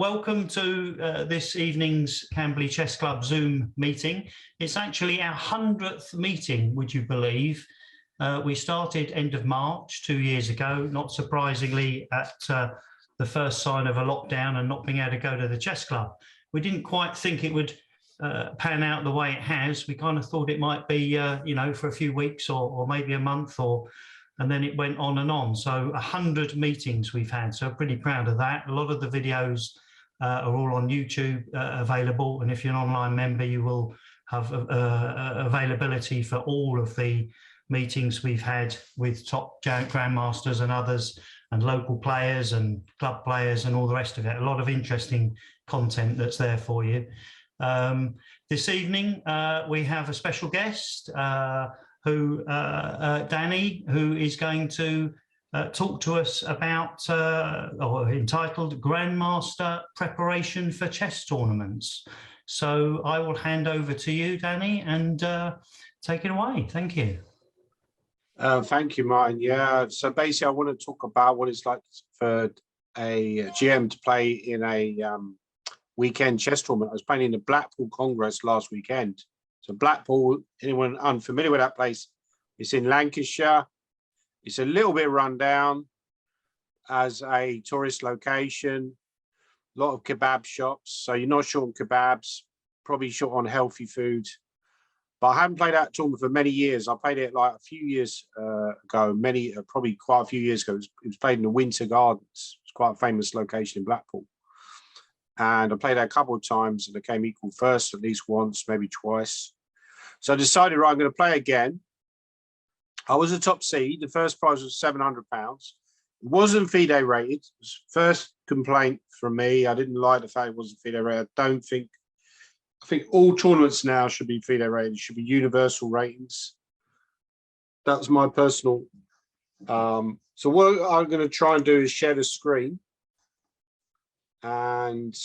welcome to this evening's Camberley Chess Club Zoom meeting. It's actually our 100th meeting, would you believe? We started end of March 2 years ago, not surprisingly at the first sign of a lockdown and not being able to go to the chess club. We didn't quite think it would pan out the way it has. We kind of thought it might be, you know, for a few weeks or maybe a month, and then it went on and on. So 100 meetings we've had, so pretty proud of that. A lot of the videos are all on YouTube available, and if you're an online member, you will have availability for all of the meetings we've had with top grandmasters and others, and local players and club players and all the rest of it. A lot of interesting content that's there for you. This evening, we have a special guest, Danny, who is going to talk to us about, or entitled Grandmaster Preparation for Chess Tournaments. So I will hand over to you, Danny, and take it away. Thank you. Thank you, Martin. Yeah, so basically I want to talk about what it's like for a GM to play in a weekend chess tournament. I was playing in the Blackpool Congress last weekend. So Blackpool, anyone unfamiliar with that place, it's in Lancashire. It's a little bit run down as a tourist location, a lot of kebab shops. So you're not short on kebabs, probably short on healthy food. But I haven't played that tournament for many years. I played it like a few years ago, probably quite a few years ago. It was played in the Winter Gardens. It's quite a famous location in Blackpool. And I played that a couple of times and I came equal first at least once, maybe twice. So I decided, right, I'm going to play again. I was a top seed. The first prize was £700. It wasn't FIDE rated. It was first complaint from me. I didn't like the fact it wasn't FIDE rated. I think all tournaments now should be FIDE rated. It should be universal ratings. That's my personal. So what I'm going to try and do is share the screen. And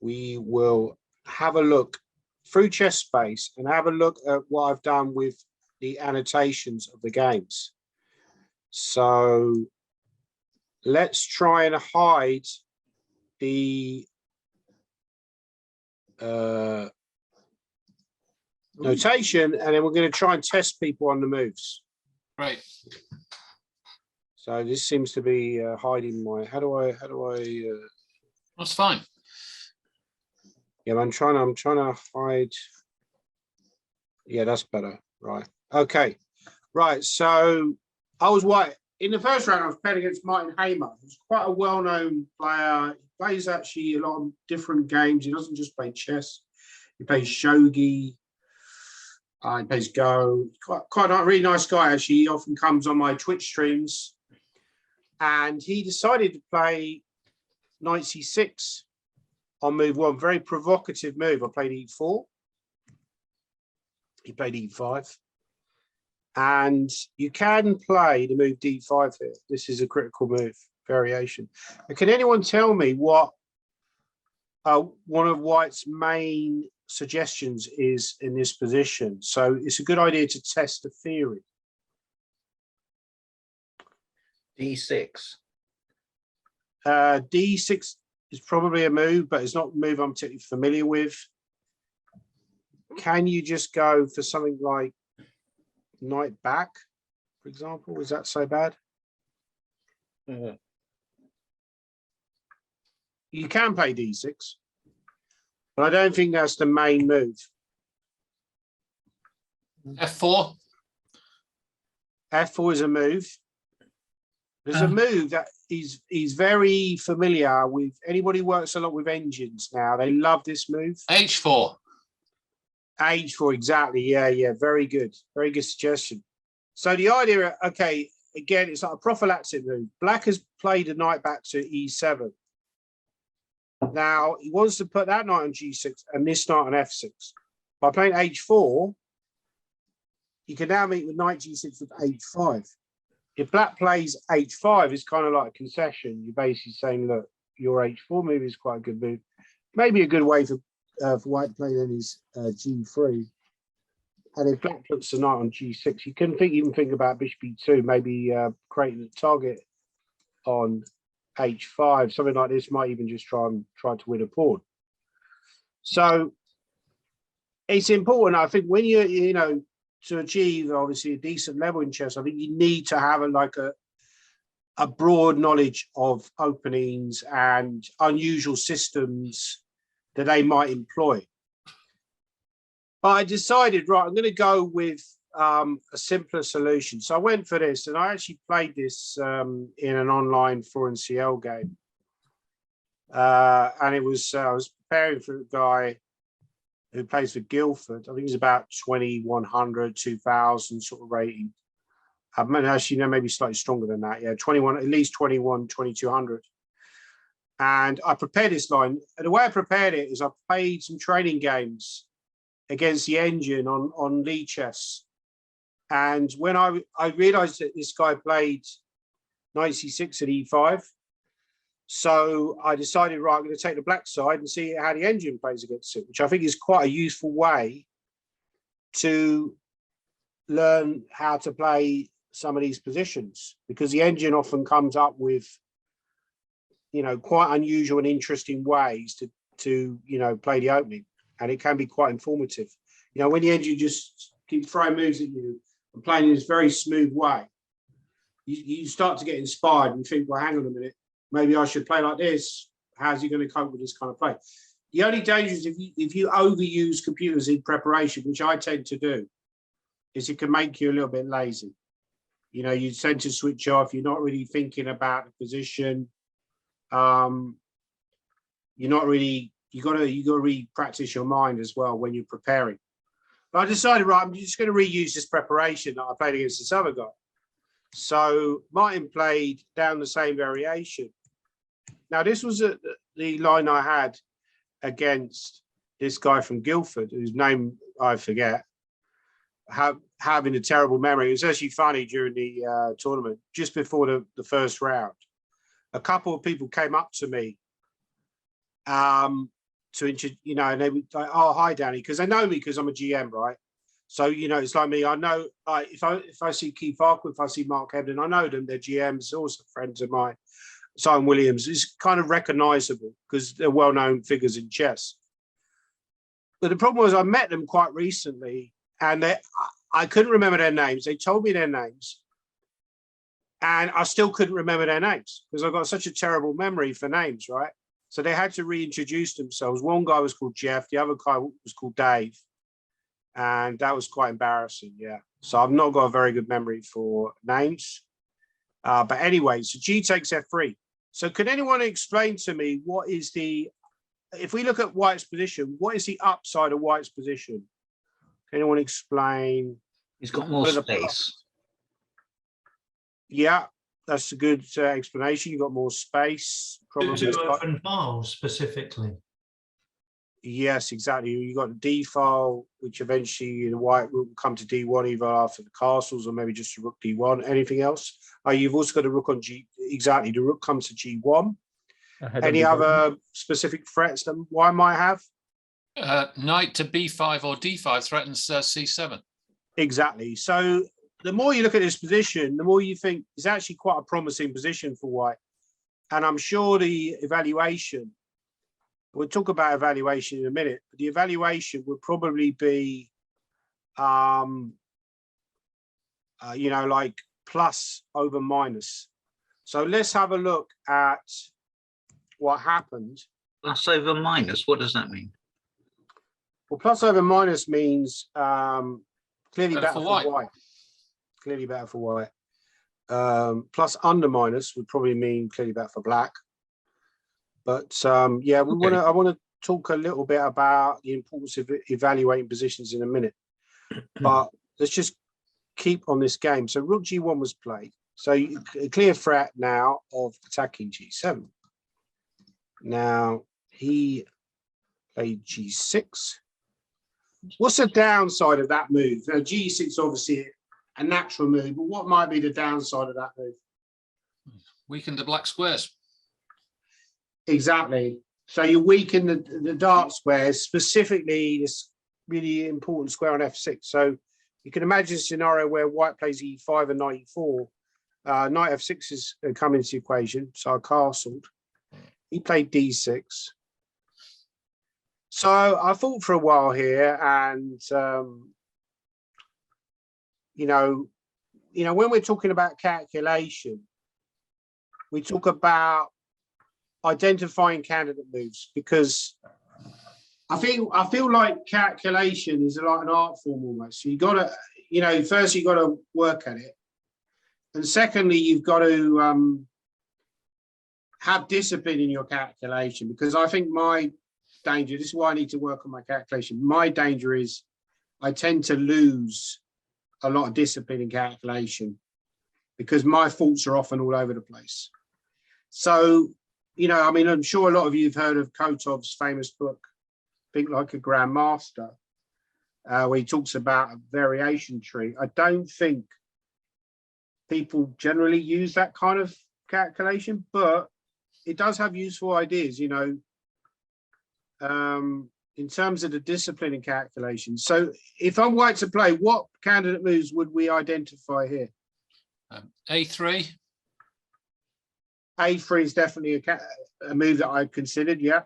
we will have a look through Chess Space and have a look at what I've done with the annotations of the games. So let's try and hide the notation, and then we're going to try and test people on the moves. Right. So this seems to be hiding my. How do I? That's fine. Yeah, I'm trying to hide. Yeah, that's better. Right. Okay. Right. So I was white in the first round. I was playing against Martin Hamer, who's quite a well-known player. He plays actually a lot of different games. He doesn't just play chess. He plays shogi. He plays Go. Quite a really nice guy actually. He often comes on my Twitch streams. And he decided to play knight c6 on move one. Very provocative move. I played e4. He played e5. And you can play the move d5 here. This is a critical move variation. And can anyone tell me what one of White's main suggestions is in this position? So it's a good idea to test the theory. D6. D6 is probably a move, but it's not a move I'm particularly familiar with. Can you just go for something like knight back, for example? Is that so bad? You can play D6, but I don't think that's the main move. F4. F4 is a move. There's a move that is very familiar with anybody who works a lot with engines now. They love this move. H4. H4, exactly. Yeah. Very good suggestion. So the idea, okay, again, it's like a prophylactic move. Black has played a knight back to E7. Now he wants to put that knight on G6 and this knight on F6. By playing H4, he can now meet with knight G6 with H5. If Black plays H5, it's kind of like a concession. You're basically saying, look, your H4 move is quite a good move. Maybe a good way for White to play then is G3. And if Black puts the knight on G6, you can even think about Bishop E2, maybe creating a target on h5, something like this might even just try to win a pawn. So it's important, I think, when you to achieve obviously a decent level in chess, I think you need to have a broad knowledge of openings and unusual systems that they might employ. But I decided, right, I'm going to go with a simpler solution. So I went for this, and I actually played this in an online 4NCL game. And it was, I was preparing for a guy who plays for Guildford. I think he's about 2100, 2000 sort of rating. Actually, no, maybe slightly stronger than that. Yeah, 21, at least 21, 2200. And I prepared this line. And the way I prepared it is I played some training games against the engine on Lee Chess. And when I realized that this guy played knight c6 at e5, so I decided, right, I'm going to take the black side and see how the engine plays against it, which I think is quite a useful way to learn how to play some of these positions, because the engine often comes up with, quite unusual and interesting ways to play the opening, and it can be quite informative. When the engine just keeps throwing moves at you and playing in this very smooth way, you start to get inspired and think, well, hang on a minute, maybe I should play like this. How's he going to cope with this kind of play? The only danger is if you overuse computers in preparation, which I tend to do, is it can make you a little bit lazy. You tend to switch off. You're not really thinking about the position. You're not really. You got to re-practice your mind as well when you're preparing. But I decided, right, I'm just going to reuse this preparation that I played against this other guy. So Martin played down the same variation. Now, this was the line I had against this guy from Guildford, whose name I forget, having a terrible memory. It was actually funny during the tournament, just before the first round. A couple of people came up to me and they were like, oh, hi, Danny, because they know me because I'm a GM, right? So, it's like me. I know, like, if I see Keith Farquhar, if I see Mark Hebden, I know them. They're GMs, also friends of mine. Simon Williams is kind of recognizable because they're well-known figures in chess. But the problem was I met them quite recently, and I couldn't remember their names. They told me their names, and I still couldn't remember their names because I've got such a terrible memory for names, right? So they had to reintroduce themselves. One guy was called Jeff, the other guy was called Dave. And that was quite embarrassing, yeah. So I've not got a very good memory for names. But anyway, so G takes F3. So can anyone explain to me what is if we look at White's position, what is the upside of White's position? Can anyone explain? He's got more space. Yeah, that's a good explanation. You've got more space. To open files specifically. Yes, exactly. You got a D file, which eventually the White will come to D1 either after the castles or maybe just a rook D1. Anything else? You've also got a rook on G. Exactly, the rook comes to G1. Any other specific threats that White might have? Knight to B5 or D5 threatens C7. Exactly. So the more you look at this position, the more you think it's actually quite a promising position for White. And I'm sure the evaluation, we'll talk about evaluation in a minute, but the evaluation would probably be, like plus over minus. So let's have a look at what happened. Plus over minus, what does that mean? Well, plus over minus means clearly better for White. Clearly better for White. Plus under minus would probably mean clearly better for Black. But yeah, I want to talk a little bit about the importance of evaluating positions in a minute. But let's just keep on this game. So Rook G1 was played. So a clear threat now of attacking G7. Now he played G6. What's the downside of that move? Now G6 obviously a natural move, but what might be the downside of that move? Weaken the black squares. Exactly. So you weaken the dark squares, specifically this really important square on F6. So you can imagine a scenario where White plays E5 and knight E4, Knight f6 has come into the equation, so I castled. He played d6. So I thought for a while here, and when we're talking about calculation, we talk about identifying candidate moves, because I feel like calculation is like an art form almost. So you got to, first you got to work at it, and secondly, you've got to have discipline in your calculation. Because I think my danger, this is why I need to work on my calculation. My danger is I tend to lose a lot of discipline in calculation because my thoughts are often all over the place. So, I'm sure a lot of you have heard of Kotov's famous book, Think Like a Grandmaster, where he talks about a variation tree. I don't think people generally use that kind of calculation, but it does have useful ideas, in terms of the discipline in calculation. So if I'm white to play, what candidate moves would we identify here? A3. A3 is definitely a move that I considered, yeah.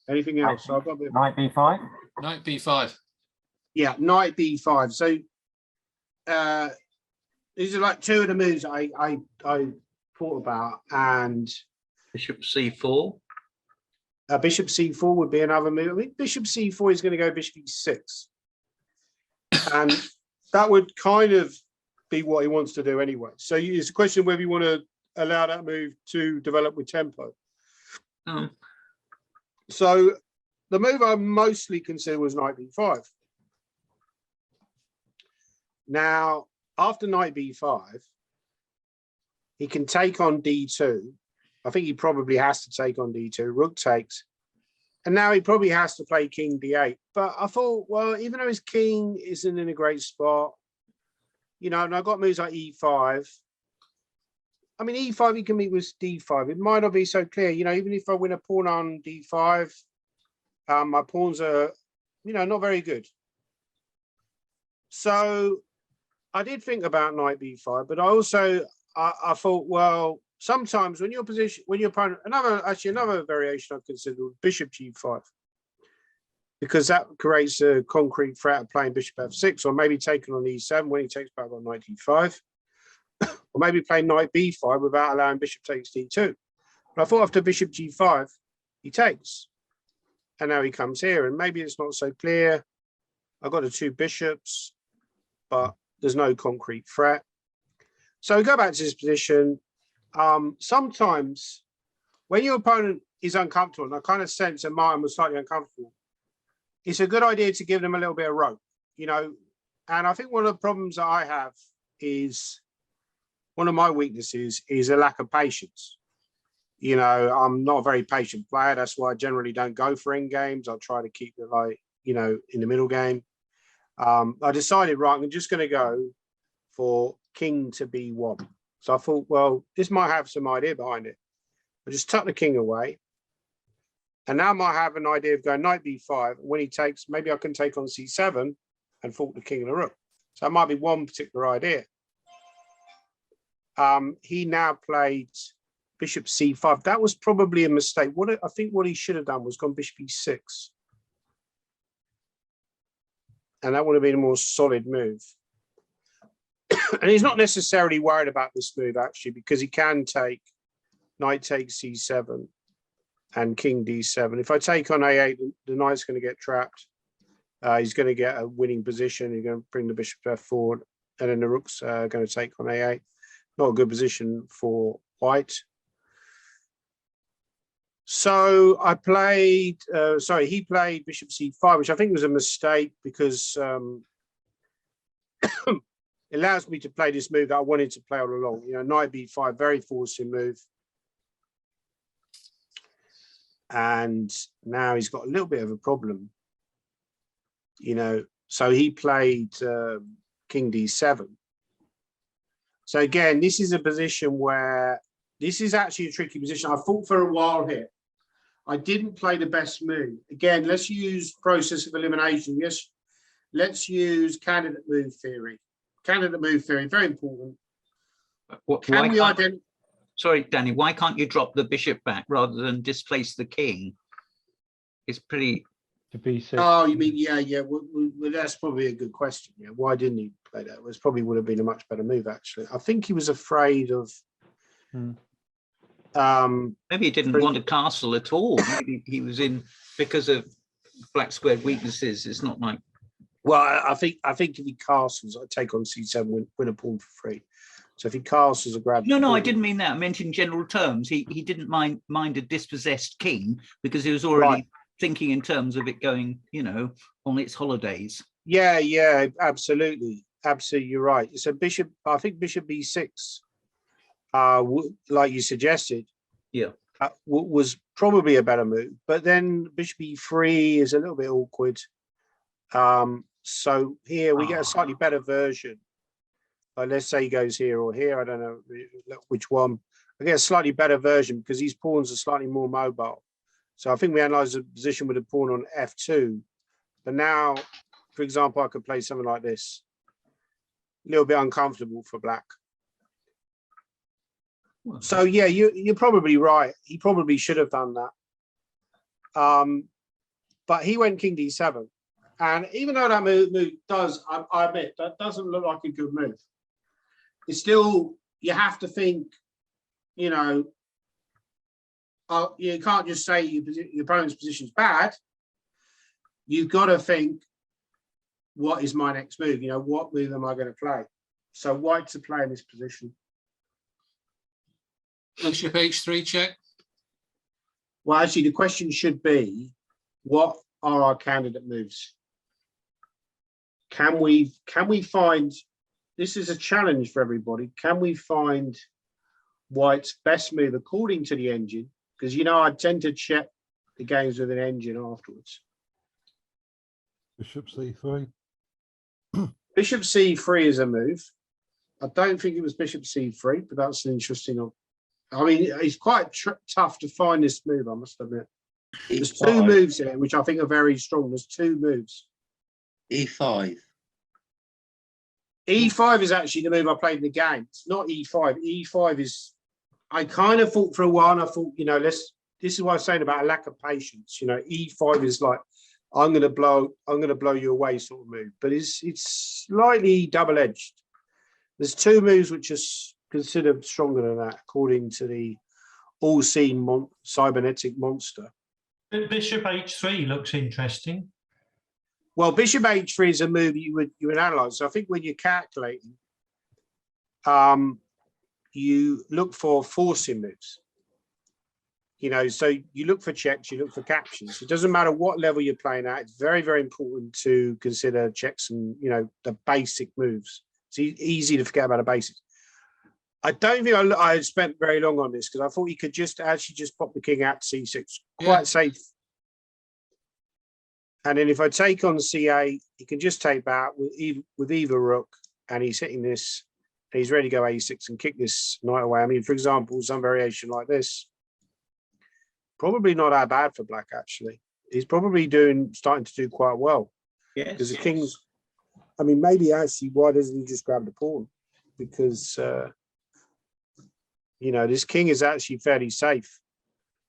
Anything else? So I've got Knight b5. Knight b5. Yeah, Knight b5. So these are like two of the moves I thought about. And Bishop c4. Bishop c4 would be another move. I mean, Bishop c4 is going to go Bishop e6. And that would kind of be what he wants to do anyway. So it's a question of whether you want to allow that move to develop with tempo. So the move I mostly consider was Knight b5. Now, after Knight b5, he can take on d2. I think he probably has to take on d2. Rook takes. And now he probably has to play king d8. But I thought, well, even though his king isn't in a great spot, and I've got moves like e5. I mean, e5, he can meet with d5. It might not be so clear. Even if I win a pawn on d5, my pawns are, not very good. So I did think about Knight b5, but I also, I thought, well, sometimes when your opponent, another variation I've considered was Bishop g5, because that creates a concrete threat of playing Bishop f6, or maybe taking on e7 when he takes back on Knight d5, or maybe playing Knight b5 without allowing Bishop takes d2. But I thought after Bishop g5, he takes, and now he comes here, and maybe it's not so clear. I've got the two bishops, but there's no concrete threat. So we go back to this position. Sometimes when your opponent is uncomfortable, and I kind of sense that Martin was slightly uncomfortable, it's a good idea to give them a little bit of rope, and I think one of the problems that I have is, one of my weaknesses is a lack of patience. I'm not a very patient player. That's why I generally don't go for end games. I'll try to keep it like, in the middle game. I decided, right, I'm just going to go for king to b1. So I thought, well, this might have some idea behind it. I just tuck the king away. And now I might have an idea of going Knight b5. When he takes, maybe I can take on c7 and fork the king and the rook. So that might be one particular idea. He now played Bishop c5. That was probably a mistake. I think what he should have done was gone Bishop e6. And that would have been a more solid move. And he's not necessarily worried about this move, actually, because he can take Knight takes c7 and King d7. If I take on a8, the knight's going to get trapped. He's going to get a winning position. He's going to bring the bishop to f4, and then the rook's going to take on a8. Not a good position for white. So I played, he played Bishop c5, which I think was a mistake, because it allows me to play this move that I wanted to play all along. Knight b5, very forcing move. And now he's got a little bit of a problem. So he played King d7. So again, this is a position where this is actually a tricky position. I thought for a while here. I didn't play the best move. Again, let's use process of elimination. Yes, let's use candidate move theory. Candidate move theory, very important. Can we identify? Sorry, Danny, why can't you drop the bishop back rather than displace the king? It's pretty. To B6. Oh, you mean, yeah. Well, that's probably a good question. Yeah, why didn't he play that? It probably would have been a much better move, actually. I think he was afraid of. Maybe he didn't want a castle at all. Maybe he was in because of black squared weaknesses. It's not like. Well, I think if he castles, I take on C7, win a pawn for free. So if he castles a grab. No, I didn't mean that. I meant in general terms. He didn't mind a dispossessed king because he was already thinking in terms of it going, on its holidays. Yeah, absolutely, you're right. So I think bishop B6, like you suggested, was probably a better move. But then bishop E3 is a little bit awkward. So here we get a slightly better version. Let's say he goes here or here. I don't know which one. I get a slightly better version because these pawns are slightly more mobile. So I think we analyze the position with a pawn on F2. But now, for example, I could play something like this. A little bit uncomfortable for black. So yeah, you're probably right. He probably should have done that. But he went king D7. And even though that move does, I admit, that doesn't look like a good move. It's still, you have to think, you can't just say your opponent's position is bad. You've got to think, what is my next move? What move am I going to play? So white to play in this position. Bishop H3 check. Well, actually, the question should be, what are our candidate moves? Can we find, this is a challenge for everybody, can we find white's best move according to the engine? Because, I tend to check the games with an engine afterwards. Bishop C3. Bishop C3 is a move. I don't think it was bishop C3, but that's an interesting. I mean, it's quite tough to find this move, I must admit. There's two moves here, which I think are very strong. There's two moves. E5. E5 is actually the move I played in the game. It's not E5. E5 is, I kind of thought for a while, and I thought, this is what I was saying about a lack of patience. E5 is like, I'm gonna blow you away sort of move. But it's slightly double-edged. There's two moves which are considered stronger than that, according to the all-seen cybernetic monster. Bishop H3 looks interesting. Well, bishop H3 is a move you would analyze. So I think when you're calculating, you look for forcing moves. So you look for checks, you look for captures. It doesn't matter what level you're playing at. It's very, very important to consider checks and, the basic moves. It's easy to forget about the basics. I don't think I spent very long on this because I thought you could just pop the king out to C6. Quite safe. And then if I take on C8, he can just take back with either rook, and he's hitting this. And he's ready to go A6 and kick this knight away. I mean, for example, some variation like this. Probably not that bad for black, actually. He's probably starting to do quite well. Yes. Because the king's, I mean, maybe actually, why doesn't he just grab the pawn? Because, this king is actually fairly safe.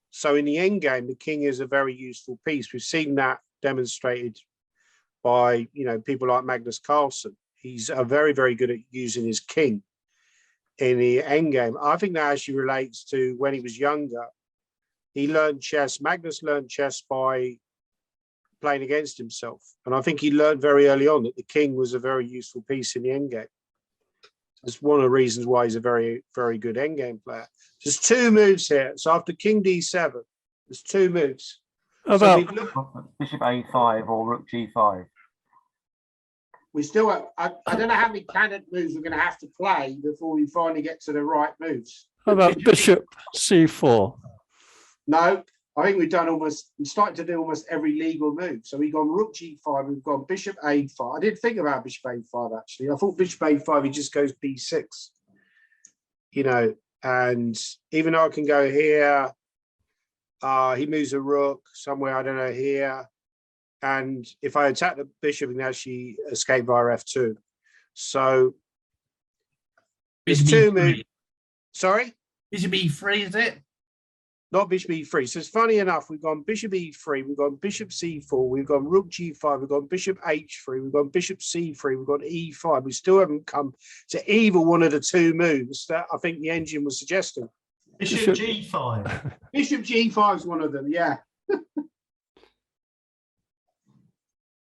So in the end game, the king is a very useful piece. We've seen that demonstrated by, people like Magnus Carlsen. He's very, very good at using his king in the end game. I think that actually relates to when he was younger. He learned chess. Magnus learned chess by playing against himself. And I think he learned very early on that the king was a very useful piece in the endgame. That's one of the reasons why he's a very, very good endgame player. There's two moves here. So after king D7, there's two moves. About bishop A5 or rook G5. We still have, I don't know how many candidate moves we're going to have to play before we finally get to the right moves. How about bishop C4? No, I think we're starting to do almost every legal move. So we've gone rook G5, we've gone bishop A5. I didn't think about bishop A5 actually. I thought bishop A5, he just goes B6. And even though I can go here, he moves a rook somewhere, I don't know, here. And if I attack the bishop, I can actually escape via F2. So there's two moves. Sorry? Bishop E3, is it? Not bishop e3. So it's funny enough, we've gone bishop e3, we've gone bishop c4, we've gone rook g5, we've gone bishop h3, we've gone bishop c3, we've got e5. We still haven't come to either one of the two moves that I think the engine was suggesting. Bishop G5. Bishop g5 is one of them, yeah.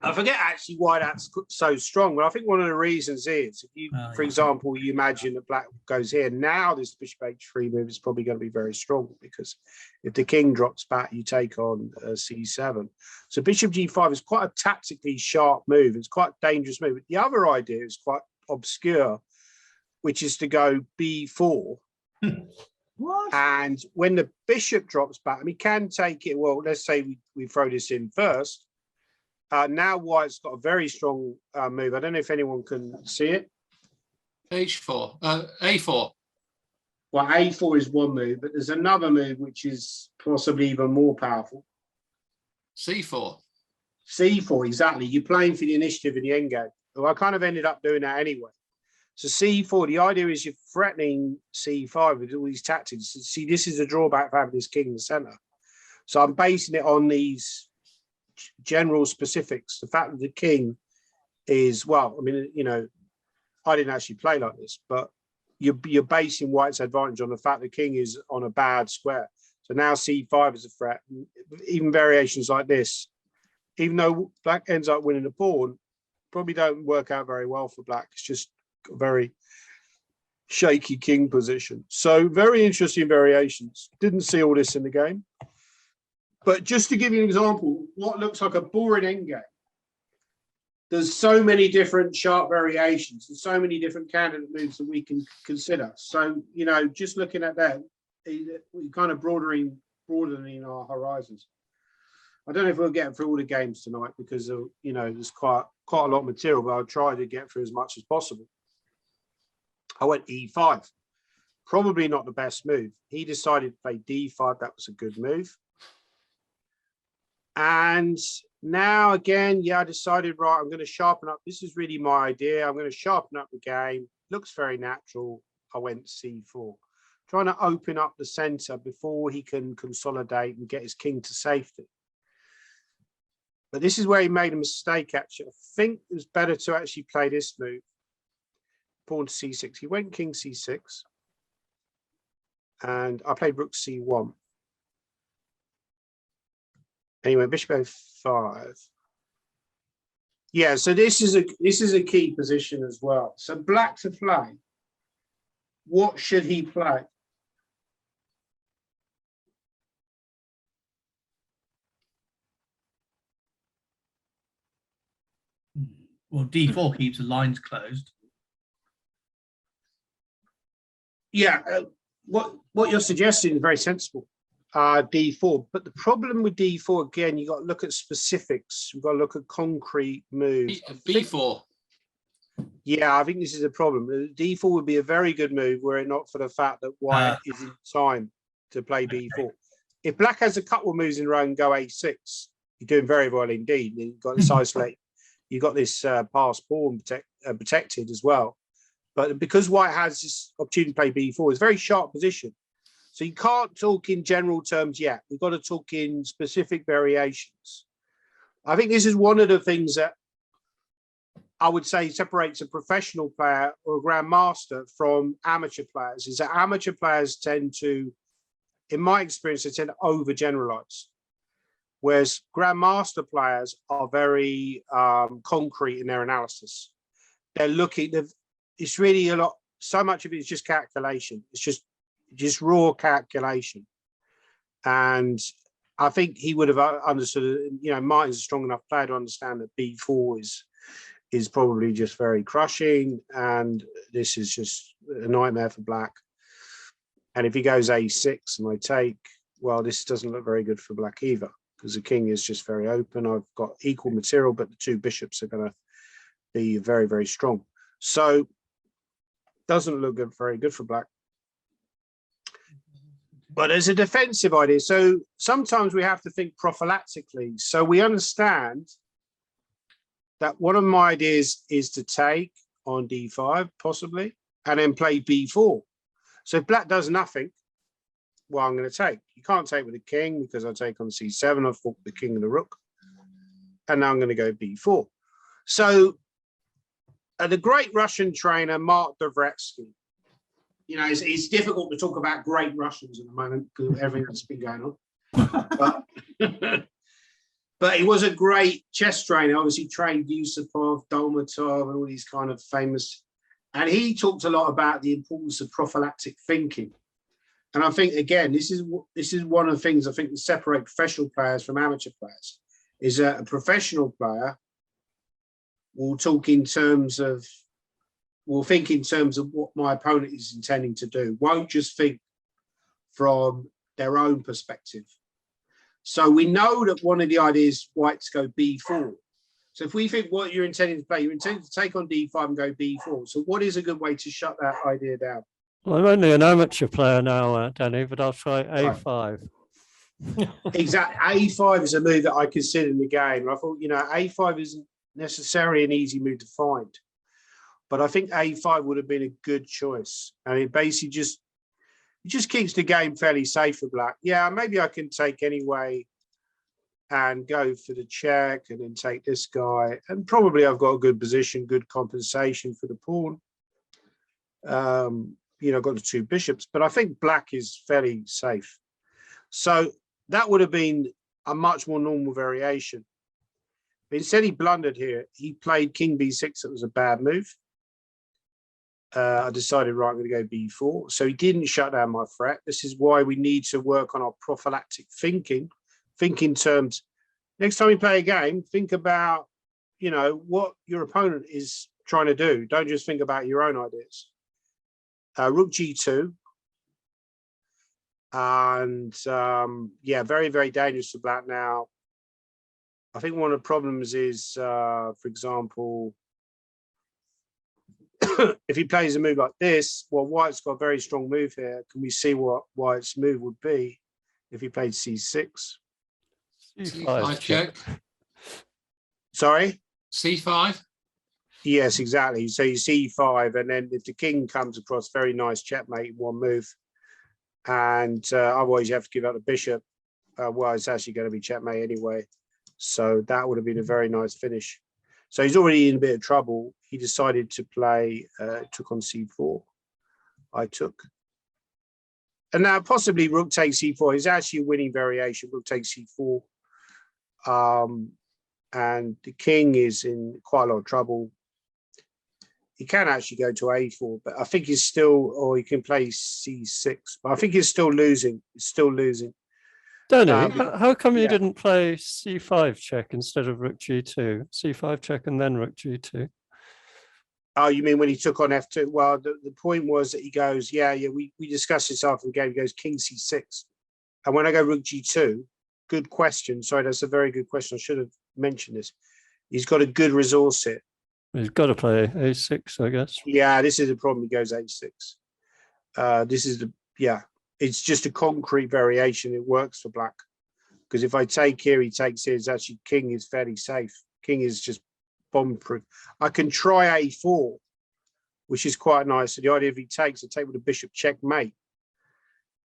I forget actually why that's so strong, but I think one of the reasons is, if you, for example, you imagine that black goes here, now this bishop h3 move is probably going to be very strong, because if the king drops back, you take on c7. So bishop g5 is quite a tactically sharp move. It's quite a dangerous move. But the other idea is quite obscure, which is to go b4. What? And when the bishop drops back, and we can take it, well, let's say we throw this in first. Now white's got a very strong move. I don't know if anyone can see it. H4, A4. Well, A4 is one move, but there's another move which is possibly even more powerful. C4. C4, exactly. You're playing for the initiative in the endgame. Well, I kind of ended up doing that anyway. So C4, the idea is you're threatening C5 with all these tactics. See, this is a drawback for having this king in the center. So I'm basing it on these general specifics. The fact that the king is, well, I mean, you know, I didn't actually play like this, but you're basing white's advantage on the fact the king is on a bad square. So now c5 is a threat. Even variations like this, even though black ends up winning a pawn, probably don't work out very well for black. It's just a very shaky king position. So very interesting variations. Didn't see all this in the game. But just to give you an example, what looks like a boring endgame, there's so many different sharp variations and so many different candidate moves that we can consider. So, you know, just looking at that, we're kind of broadening our horizons. I don't know if we'll get through all the games tonight because, you know, there's quite a lot of material, but I'll try to get through as much as possible. I went e5, probably not the best move. He decided to play d5. That was a good move. And now again, yeah, I decided, right, I'm going to sharpen up. This is really my idea. I'm going to sharpen up the game. Looks very natural. I went c4, trying to open up the center before he can consolidate and get his king to safety. But this is where he made a mistake, actually. I think it was better to actually play this move. Pawn to c6. He went king c6. And I played rook c1. Anyway, bishop a5. Yeah, so this is a key position as well. So black to play. What should he play? Well, d4 keeps the lines closed. Yeah, what you're suggesting is very sensible. D4, but the problem with D4 again, you got to look at specifics. You've got to look at concrete moves. B4. Yeah, I think this is a problem. D4 would be a very good move were it not for the fact that white isn't time to play B4. If black has a couple of moves in a row and go A6, you're doing very well indeed. You've got this isolate. You've got this pass pawn protected as well. But because white has this opportunity to play B4, it's a very sharp position. So you can't talk in general terms yet. We've got to talk in specific variations. I think this is one of the things that I would say separates a professional player or a grandmaster from amateur players, is that amateur players tend to, in my experience, they tend to overgeneralize. Whereas grandmaster players are very concrete in their analysis. They're looking, it's really a lot, so much of it is just calculation. It's just raw calculation. And I think he would have understood, you know, Martin's a strong enough player to understand that B4 is probably just very crushing, and this is just a nightmare for black. And if he goes A6 and I take, well, this doesn't look very good for black either, because the king is just very open. I've got equal material, but the two bishops are going to be very, very strong. So doesn't look very good for black. But as a defensive idea, so sometimes we have to think prophylactically. So we understand that one of my ideas is to take on D5, possibly, and then play B4. So if black does nothing, well, I'm going to take. You can't take with the king because I take on c7. I've fought the king and the rook. And now I'm going to go b4. So the great Russian trainer, Mark Dvoretsky, you know, it's difficult to talk about great Russians at the moment because of everything that's been going on. But he was a great chess trainer. Obviously trained Yusupov, Dolmatov, and all these kind of famous. And he talked a lot about the importance of prophylactic thinking. And I think, again, this is one of the things I think that separate professional players from amateur players, is that a professional player will think in terms of what my opponent is intending to do, won't just think from their own perspective. So we know that one of the ideas whites go b4. So if we think what you're intending to play, you're intending to take on d5 and go b4. So what is a good way to shut that idea down? Well, I'm only an amateur player now, Danny, but I'll try a5. Exactly. A5 is a move that I consider in the game. I thought, you know, A5 isn't necessarily an easy move to find, but I think A5 would have been a good choice. And it basically just keeps the game fairly safe for black. Yeah, maybe I can take anyway and go for the check and then take this guy. And probably I've got a good position, good compensation for the pawn. You know, I've got the two bishops, but I think black is fairly safe. So that would have been a much more normal variation. But instead, he blundered here. He played king b6. That was a bad move. I decided, right, I'm going to go b4. So he didn't shut down my threat. This is why we need to work on our prophylactic thinking. Think in terms, next time you play a game, think about, you know, what your opponent is trying to do. Don't just think about your own ideas. Rook g2. And yeah, very, very dangerous for black now. I think one of the problems is, for example, if he plays a move like this, well, white's got a very strong move here. Can we see what white's move would be if he played c6? C5 check. Sorry? C5? Yes, exactly. So you c5, and then if the king comes across, very nice checkmate in one move. And otherwise you have to give up the bishop. Well, it's actually going to be checkmate anyway. So that would have been a very nice finish. So he's already in a bit of trouble. He decided to play, took on c4. I took. And now possibly rook takes c4 is actually a winning variation. Rook takes c4. And the king is in quite a lot of trouble. He can actually go to a4, but I think he's still, or he can play c6, but I think he's still losing. He's still losing. Danny, how come you didn't play c5 check instead of rook g2? C5 check and then rook g2. Oh, you mean when he took on f2? Well, the point was that he goes, yeah, we discussed this after the game. He goes king c6. And when I go rook g2, good question. Sorry, that's a very good question. I should have mentioned this. He's got a good resource here. He's got to play a6, I guess. Yeah, this is the problem. He goes a6. This is it's just a concrete variation. It works for black. Because if I take here, he takes here. It's actually king is fairly safe. King is just bomb-proof. I can try a4, which is quite nice. So the idea if he takes, I take with a bishop checkmate,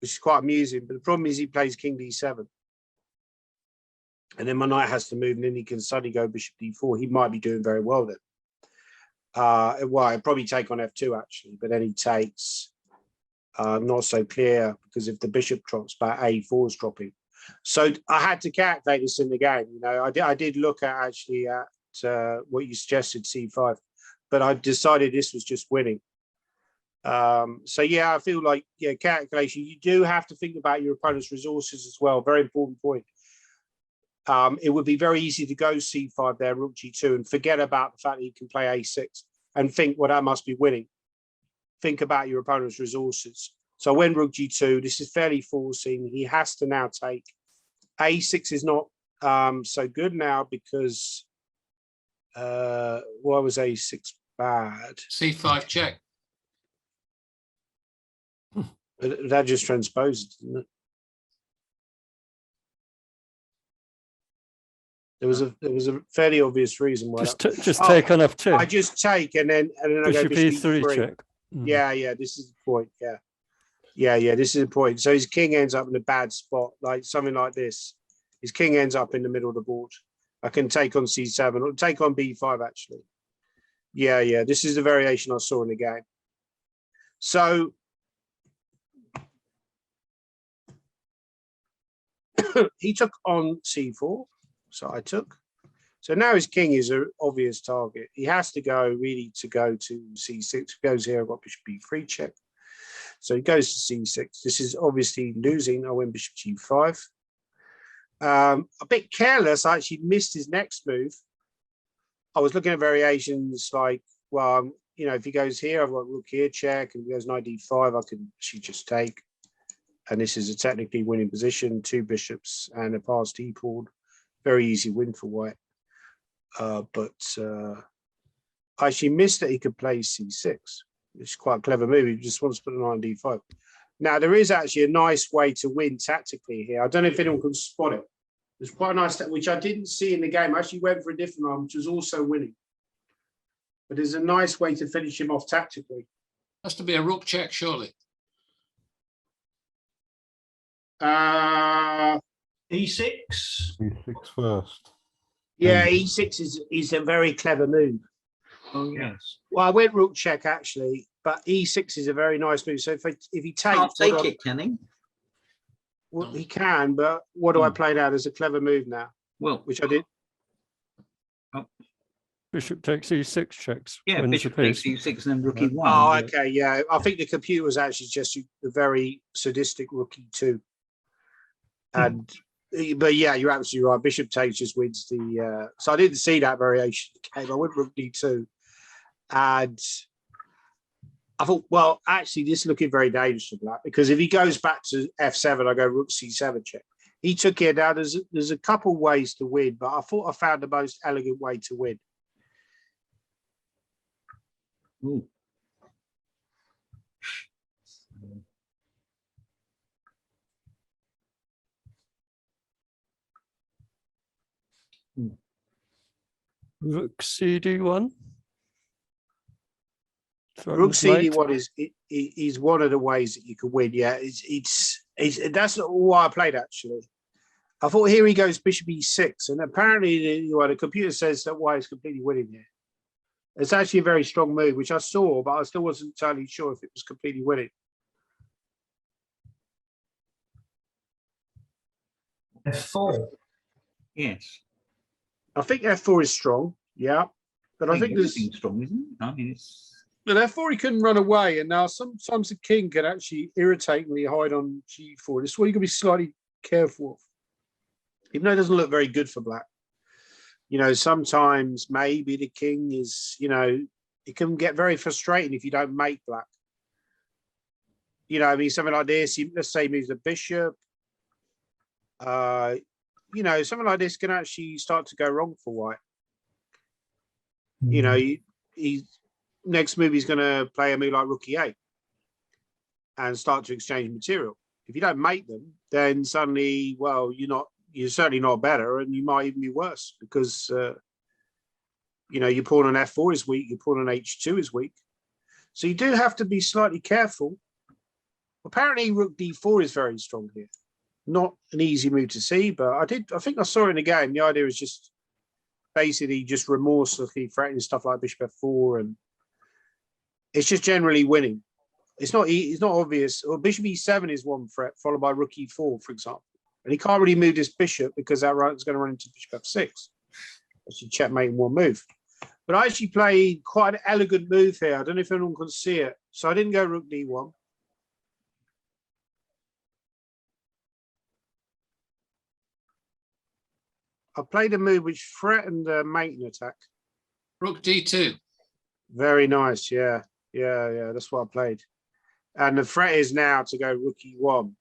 which is quite amusing. But the problem is he plays king d7. And then my knight has to move, and then he can suddenly go bishop d4. He might be doing very well then. Well, I'd probably take on f2 actually, but then he takes. Not so clear because if the bishop drops back, a4 is dropping. So I had to calculate this in the game. You know, I did look at actually at what you suggested, c5, but I decided this was just winning. So yeah, I feel like calculation. You do have to think about your opponent's resources as well. Very important point. It would be very easy to go c5 there, rook g2, and forget about the fact that you can play a6 and think, well, that must be winning. Think about your opponent's resources. So when rook g2, this is fairly forcing. He has to now take. a6 is not so good now because why was a6 bad? C5 check. That just transposed, didn't it? There was a fairly obvious reason why. Just take on f2. I just take and then I go bishop bishop e3 check. Yeah, this is the point. Yeah. Yeah, this is important. So his king ends up in a bad spot, like something like this. His king ends up in the middle of the board. I can take on c7 or take on b5 actually. Yeah, this is the variation I saw in the game. So he took on c4, so I took. So now his king is an obvious target. He has to go really to go to c6. He goes here, I've got bishop b3 check. So he goes to c6. This is obviously losing. I went bishop g5. A bit careless. I actually missed his next move. I was looking at variations like, well, if he goes here, I've got rook here, check, and if he goes knight d5, I can actually just take. And this is a technically winning position, 2 bishops and a passed e-pawn. Very easy win for white. But I actually missed that he could play c6. It's quite a clever move. He just wants to put a knight on d5. Now, there is actually a nice way to win tactically here. I don't know if anyone can spot it. There's quite a nice, which I didn't see in the game. I actually went for a different one, which was also winning. But there's a nice way to finish him off tactically. Has to be a rook check, surely. e6. E6 first. Yeah, e6 is a very clever move. Oh yes. Well, I went rook check actually, but e6 is a very nice move. So if he takes, Can't take it, can he? Well, he can, but what do I play now? There's a clever move now, Well, which I did. Bishop takes e6 checks. yeah, wins bishop the piece. takes e6 and then rook e1. Oh, okay, yeah. I think the computer was actually just the very sadistic rook e2. And but yeah, you're absolutely right. Bishop takes just wins the. So I didn't see that variation game. I went rook d2, and I thought, well, actually, this is looking very dangerous for black because if he goes back to f7, I go rook c7 check. He took it down. There's a couple ways to win, but I thought I found the most elegant way to win. Ooh. Rook cd1. Rook cd1 is one of the ways that you can win. Yeah, it's that's not why I played actually. I thought here he goes bishop e6, and apparently the computer says that white is completely winning here. It's actually a very strong move, which I saw, but I still wasn't entirely sure if it was completely winning. f4. Yes. I think f4 is strong, yeah, but I think there's strong, isn't it? I mean, it's. But f4 he couldn't run away, and now sometimes the king can actually irritatingly hide on g4. This is what you can be slightly careful of, even though it doesn't look very good for black. Sometimes maybe the king is, it can get very frustrating if you don't make black. I mean, something like this, let's say he moves the bishop. Something like this can actually start to go wrong for white. He next move he's going to play a move like rook e8 and start to exchange material. If you don't make them, then suddenly, well, you're certainly not better, and you might even be worse because your pawn on f4 is weak, your pawn on h2 is weak. So you do have to be slightly careful. Apparently rook d4 is very strong here. Not an easy move to see, but I think I saw it in the game. The idea is just basically just remorselessly threatening stuff like bishop f4, and it's just generally winning. It's not obvious. Or bishop e7 is one threat, followed by rook e4, for example. And he can't really move this bishop because that is going to run into bishop f6. Actually, checkmate in one move. But I actually played quite an elegant move here. I don't know if anyone can see it. So I didn't go rook d1. I played a move which threatened a mating attack. Rook d2. Very nice, yeah. That's what I played. And the threat is now to go rook e1.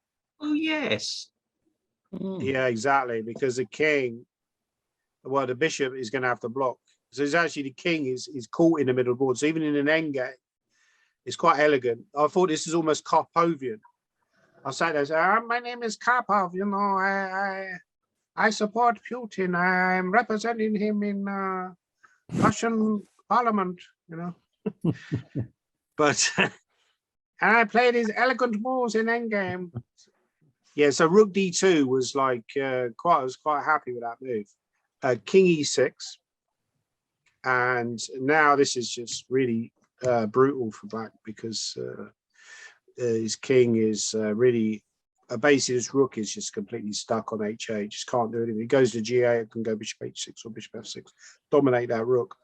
Oh yes. Yeah, exactly. Because the king, well, the bishop is going to have to block. So it's actually the king is caught in the middle of the board. So even in an endgame, it's quite elegant. I thought this is almost Karpovian. I sat there and said, my name is Karpov, I support Putin. I'm representing him in Russian parliament, But And I played his elegant moves in endgame. Yeah, so rook d2 was like I was quite happy with that move. King e6. And now this is just really brutal for black because his king is really basically his rook is just completely stuck on h8, just can't do anything. He goes to g8, it can go bishop h6 or bishop f6, dominate that rook.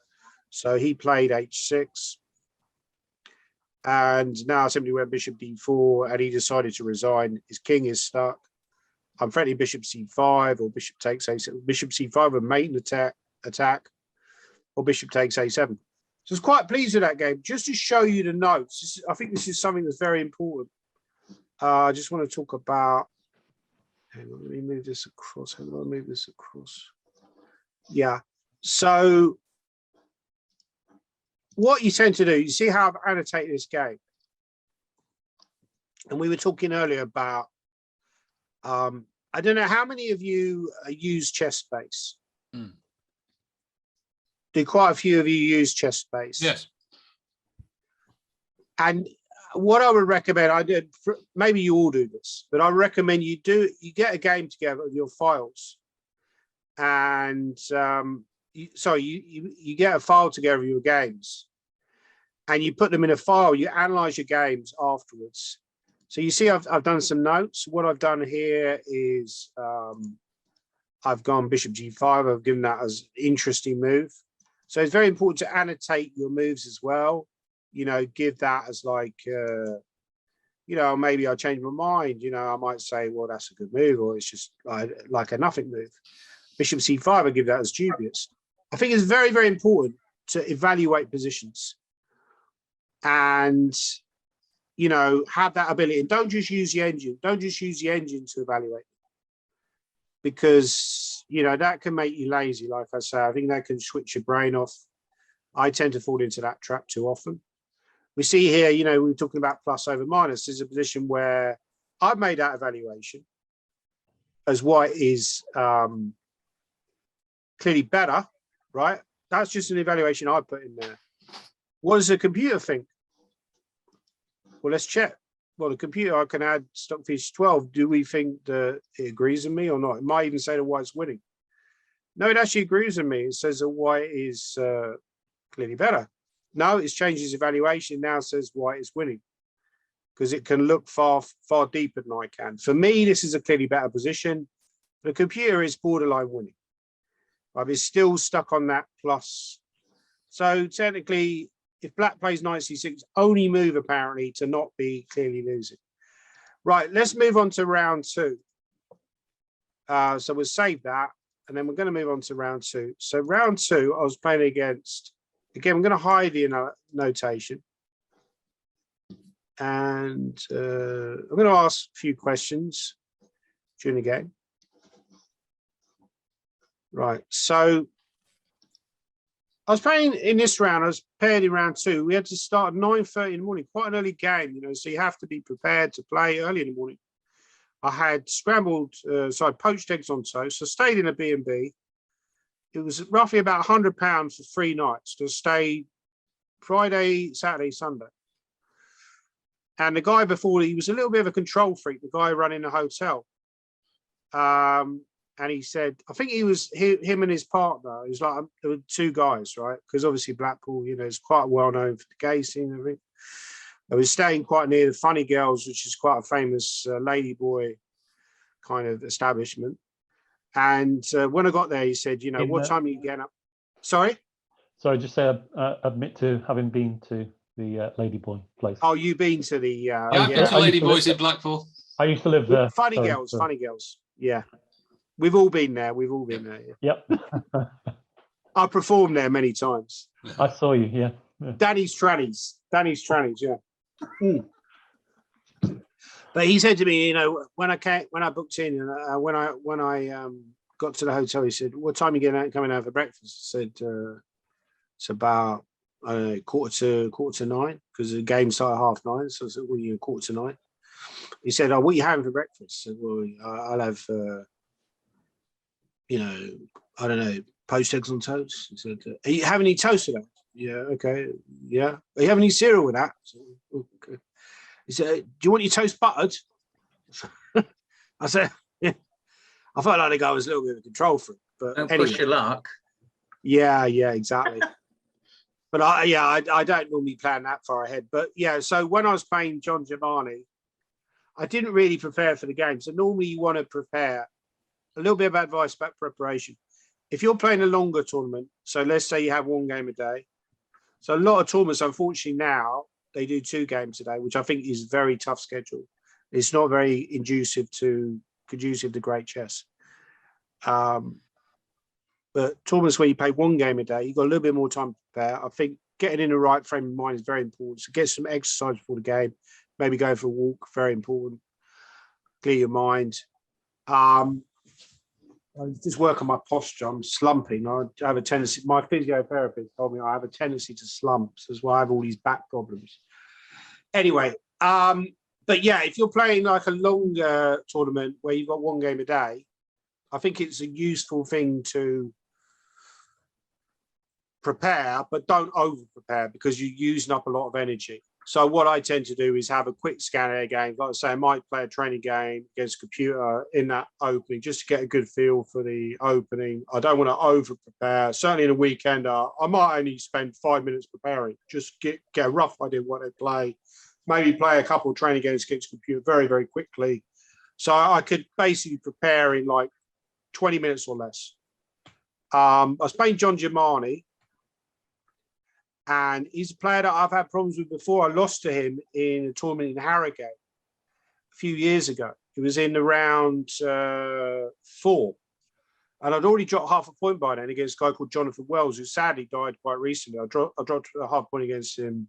So he played h6. And now simply went bishop d4, and he decided to resign. His king is stuck. I'm threatening bishop c5 or bishop takes a7. Bishop c5 a main attack, or bishop takes a7. So I was quite pleased with that game. Just to show you the notes, I think this is something that's very important. I just want to talk about. Hang on, let me move this across. How do I move this across? Yeah. So what you tend to do, you see how I've annotated this game. And we were talking earlier about, I don't know how many of you use chess space. Do quite a few of you use chess space? Yes. And what I would recommend, I did, maybe you all do this, but I recommend you get a game together with your files. And you get a file together of your games and you put them in a file, you analyze your games afterwards. So you see, I've done some notes. What I've done here is I've gone bishop g5. I've given that as an interesting move. So it's very important to annotate your moves as well. You know, give that as like, you know, maybe I change my mind. You know, I might say, well, that's a good move, or it's just like a nothing move. Bishop c5, I give that as dubious. I think it's very, very important to evaluate positions and, you know, have that ability. And don't just use the engine. Don't just use the engine to evaluate. Because, you know, that can make you lazy, like I say. I think that can switch your brain off. I tend to fall into that trap too often. We see here, you know, we're talking about plus over minus. There's a position where I've made that evaluation as white is clearly better, right? That's just an evaluation I put in there. What does the computer think? Well, let's check. Well, the computer, I can add Stockfish 12. Do we think that it agrees with me or not? It might even say that white's winning. No, it actually agrees with me. It says that white is clearly better. No, it's changed its evaluation. Now says white is winning because it can look far deeper than I can. For me, this is a clearly better position. The computer is borderline winning. But it's still stuck on that plus. So technically, if black plays knight c6, only move apparently to not be clearly losing. Right, let's move on to round two. So we'll save that, and then we're going to move on to round two. So round two, I was playing against, again, I'm going to hide the notation. And I'm going to ask a few questions during the game. Right, so I was playing in this round, I was paired in round two. We had to start at 9:30 in the morning, quite an early game, you know, so you have to be prepared to play early in the morning. I had scrambled, so I poached eggs on toast. So I stayed in a B&B. It was roughly about £100 for 3 nights to stay Friday, Saturday, Sunday. And the guy before, he was a little bit of a control freak, the guy running the hotel. And he said, I think he was him and his partner. It was like there were 2 guys, right? Because obviously Blackpool, you know, is quite well known for the gay scene and everything. I was staying quite near the Funny Girls, which is quite a famous ladyboy kind of establishment. And when I got there, he said, you know, what time are you getting up? Sorry? Sorry, just say I admit to having been to the ladyboy place. Oh, you've been to the... yeah, I've been to ladyboys in Blackpool. I used to live there. Funny Girls, Funny Girls, yeah. We've all been there. We've all been there. Yeah. Yep. I performed there many times. I saw you. Yeah. Danny's Trannies. Yeah. But he said to me, you know, when I booked in and when I got to the hotel, he said, "What time are you getting out and coming out for breakfast?" I said, "It's about I don't know, quarter to 9 because the game started at 9:30." So I said, "Well, you 9:15." He said, "Oh, what are you having for breakfast?" I said, "Well, I'll have." You know, I don't know, poached eggs on toast. He said, "Are you having any toast with that?" Yeah, okay, yeah. Are you having any cereal with that? So, okay. He said, "Do you want your toast buttered?" I said, "Yeah." I felt like the guy was a little bit of a control freak, but Don't anyway. push your luck. Yeah, exactly. But I don't normally plan that far ahead. But yeah, so when I was playing John Germani, I didn't really prepare for the game. So normally you want to prepare. A little bit of advice about preparation. If you're playing a longer tournament, so let's say you have one game a day. So a lot of tournaments, unfortunately now, they do 2 games a day, which I think is a very tough schedule. It's not very conducive to great chess. But tournaments where you play 1 game a day, you've got a little bit more time to prepare. I think getting in the right frame of mind is very important. So get some exercise before the game, maybe go for a walk, very important. Clear your mind. I just work on my posture. I'm slumping. I have a tendency, my physiotherapist told me I have a tendency to slump. So that's why I have all these back problems. Anyway, but yeah, if you're playing like a longer tournament where you've got 1 game a day, I think it's a useful thing to prepare, but don't over prepare because you're using up a lot of energy. So what I tend to do is have a quick scan air game. Like I say, I might play a training game against a computer in that opening just to get a good feel for the opening. I don't want to over prepare. Certainly in a weekend, I might only spend 5 minutes preparing, just get a rough idea of what they play. Maybe play a couple of training games against a computer very, very quickly. So I could basically prepare in like 20 minutes or less. I was playing John Germani, and he's a player that I've had problems with before. I lost to him in a tournament in Harrogate a few years ago. It was in the round 4. And I'd already dropped half a point by then against a guy called Jonathan Wells, who sadly died quite recently. I dropped a half point against him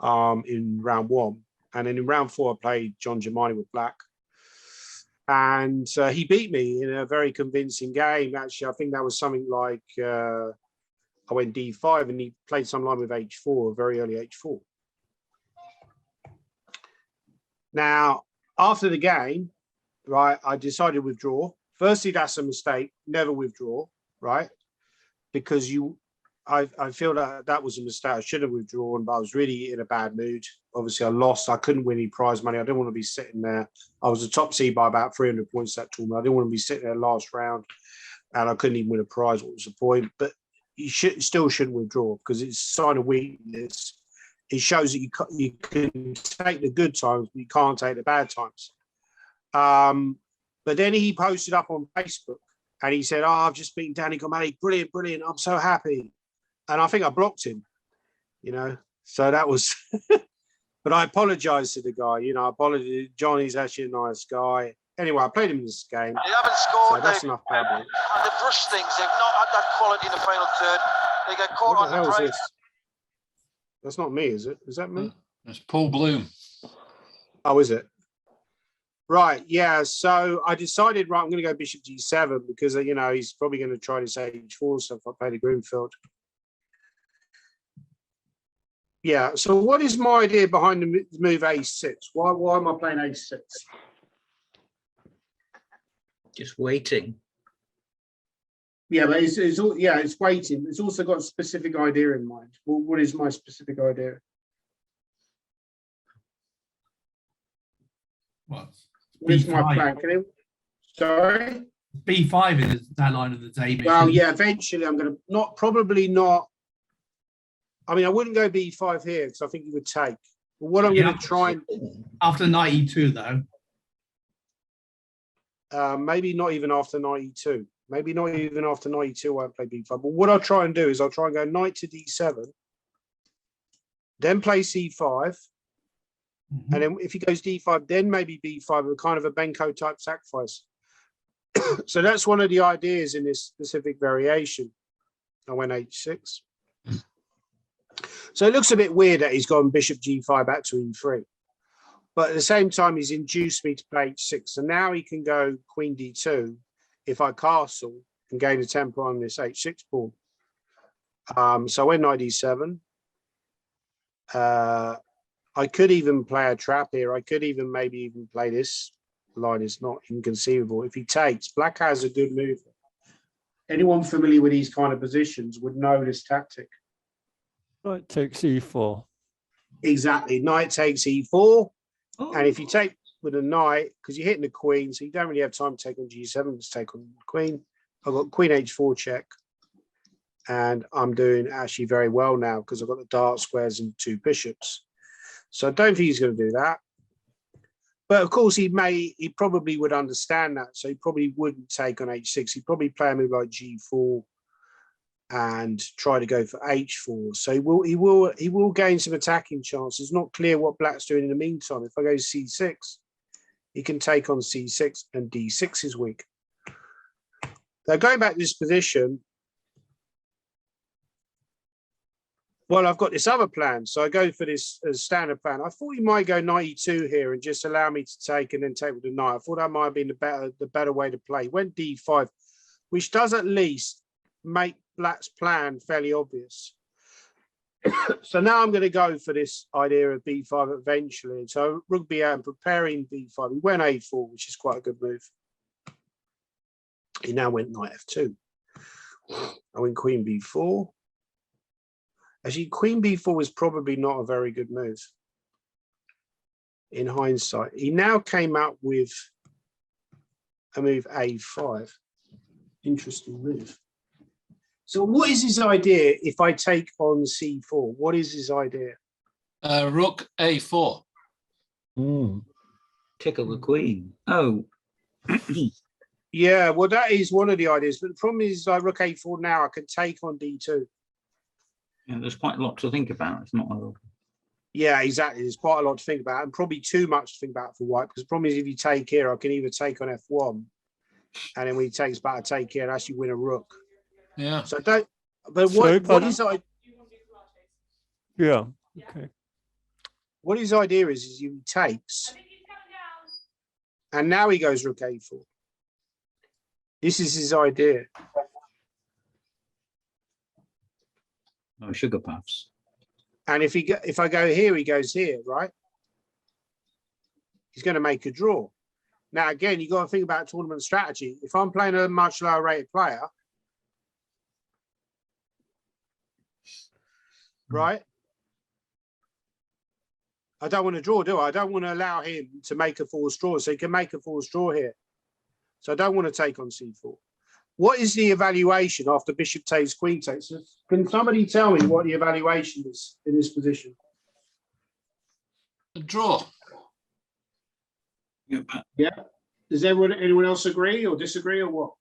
in round 1. And then in round 4, I played John Germani with black. And he beat me in a very convincing game. Actually, I think that was something like I went D5 and he played some line with H4, very early H4. Now, after the game, right, I decided to withdraw. Firstly, that's a mistake. Never withdraw, right? Because I feel that was a mistake. I should have withdrawn, but I was really in a bad mood. Obviously, I lost. I couldn't win any prize money. I didn't want to be sitting there. I was a top seed by about 300 points that tournament. I didn't want to be sitting there last round, and I couldn't even win a prize. What was the point? But you still shouldn't withdraw because it's a sign of weakness. It shows that you can take the good times, but you can't take the bad times. But then he posted up on Facebook and he said, "Oh, I've just beaten Danny Gormally. Brilliant, brilliant. I'm so happy." And I think I blocked him, So that was, but I apologized to the guy. I apologized. Johnny's actually a nice guy. Anyway, I played him in this game. They haven't scored. So that's enough problem. And they've rushed things. They've not had that quality in the final third. They get caught What on the hell the is break. this? That's not me, is it? Is that me? It's Paul Bloom. Oh, is it? Right, yeah. So I decided, right, I'm going to go Bishop G7 because, he's probably going to try this H4 stuff. I played a Greenfield. Yeah, so what is my idea behind the move A6? Why am I playing A6? Just waiting. Yeah, but it's waiting. It's also got a specific idea in mind. What is my specific idea? What? What is my B5. plan? Sorry? B5 is that line of the day. Well, yeah, eventually I'm going to probably not. I mean, I wouldn't go B5 here because I think you would take. But what I'm going to try and after 92 though. Maybe not even after 92. Maybe not even after 92 I won't play B5. But what I'll try and do is I'll try and go knight to D7, then play C5. And then if he goes D5, then maybe B5 with kind of a Benko type sacrifice. So that's one of the ideas in this specific variation. I went H6. So it looks a bit weird that he's gone Bishop G5 back to E3. But at the same time, he's induced me to play H6. So now he can go Queen D2 if I castle and gain a tempo on this H6 pawn. So I went Knight D7. I could even play a trap here. I could maybe even play this line. Is not inconceivable. If he takes, black has a good move. Anyone familiar with these kind of positions would know this tactic. Knight takes E4. Exactly. Knight takes E4. And if you take with a knight, because you're hitting the queen, so you don't really have time to take on G7, to take on the queen. I've got queen H4 check. And I'm doing actually very well now because I've got the dark squares and 2 bishops. So I don't think he's going to do that. But of course, he probably would understand that. So he probably wouldn't take on H6. He'd probably play a move like G4 and try to go for H4. So he will gain some attacking chances. It's not clear what black's doing in the meantime. If I go C6, he can take on C6 and D6 is weak. Now going back to this position, well, I've got this other plan. So I go for this standard plan. I thought you might go 92 here and just allow me to take and then take with the knight. I thought that might have been the better way to play. Went D5, which does at least make black's plan fairly obvious. So now I'm going to go for this idea of B5 eventually. So rook B8 and preparing B5. He went A4, which is quite a good move. He now went knight F2. I went queen B4. Actually, queen b4 was probably not a very good move in hindsight. He now came out with a move a5. Interesting move. So what is his idea if I take on c4? What is his idea? Rook a4. Tickle the queen. Oh. Yeah, well, that is one of the ideas. But the problem is, like rook a4 now, I can take on d2. Yeah, there's quite a lot to think about. It's not a... Yeah, exactly. There's quite a lot to think about, and probably too much to think about for white. Because the problem is, if you take here, I can either take on f1, and then when he takes back, I take here and actually win a rook. Yeah. So don't. But what is I? Yeah. Okay. What his idea is he takes, and now he goes rook a4. This is his idea. Oh, sugar puffs. And if I go here, he goes here, right? He's going to make a draw. Now, again, you got to think about tournament strategy. If I'm playing a much lower rated player, right? I don't want to draw, do I? I don't want to allow him to make a false draw. So he can make a false draw here. So I don't want to take on c4. What is the evaluation after bishop takes, queen takes? Can somebody tell me what the evaluation is in this position? A draw. Yeah. Does anyone else agree or disagree or what?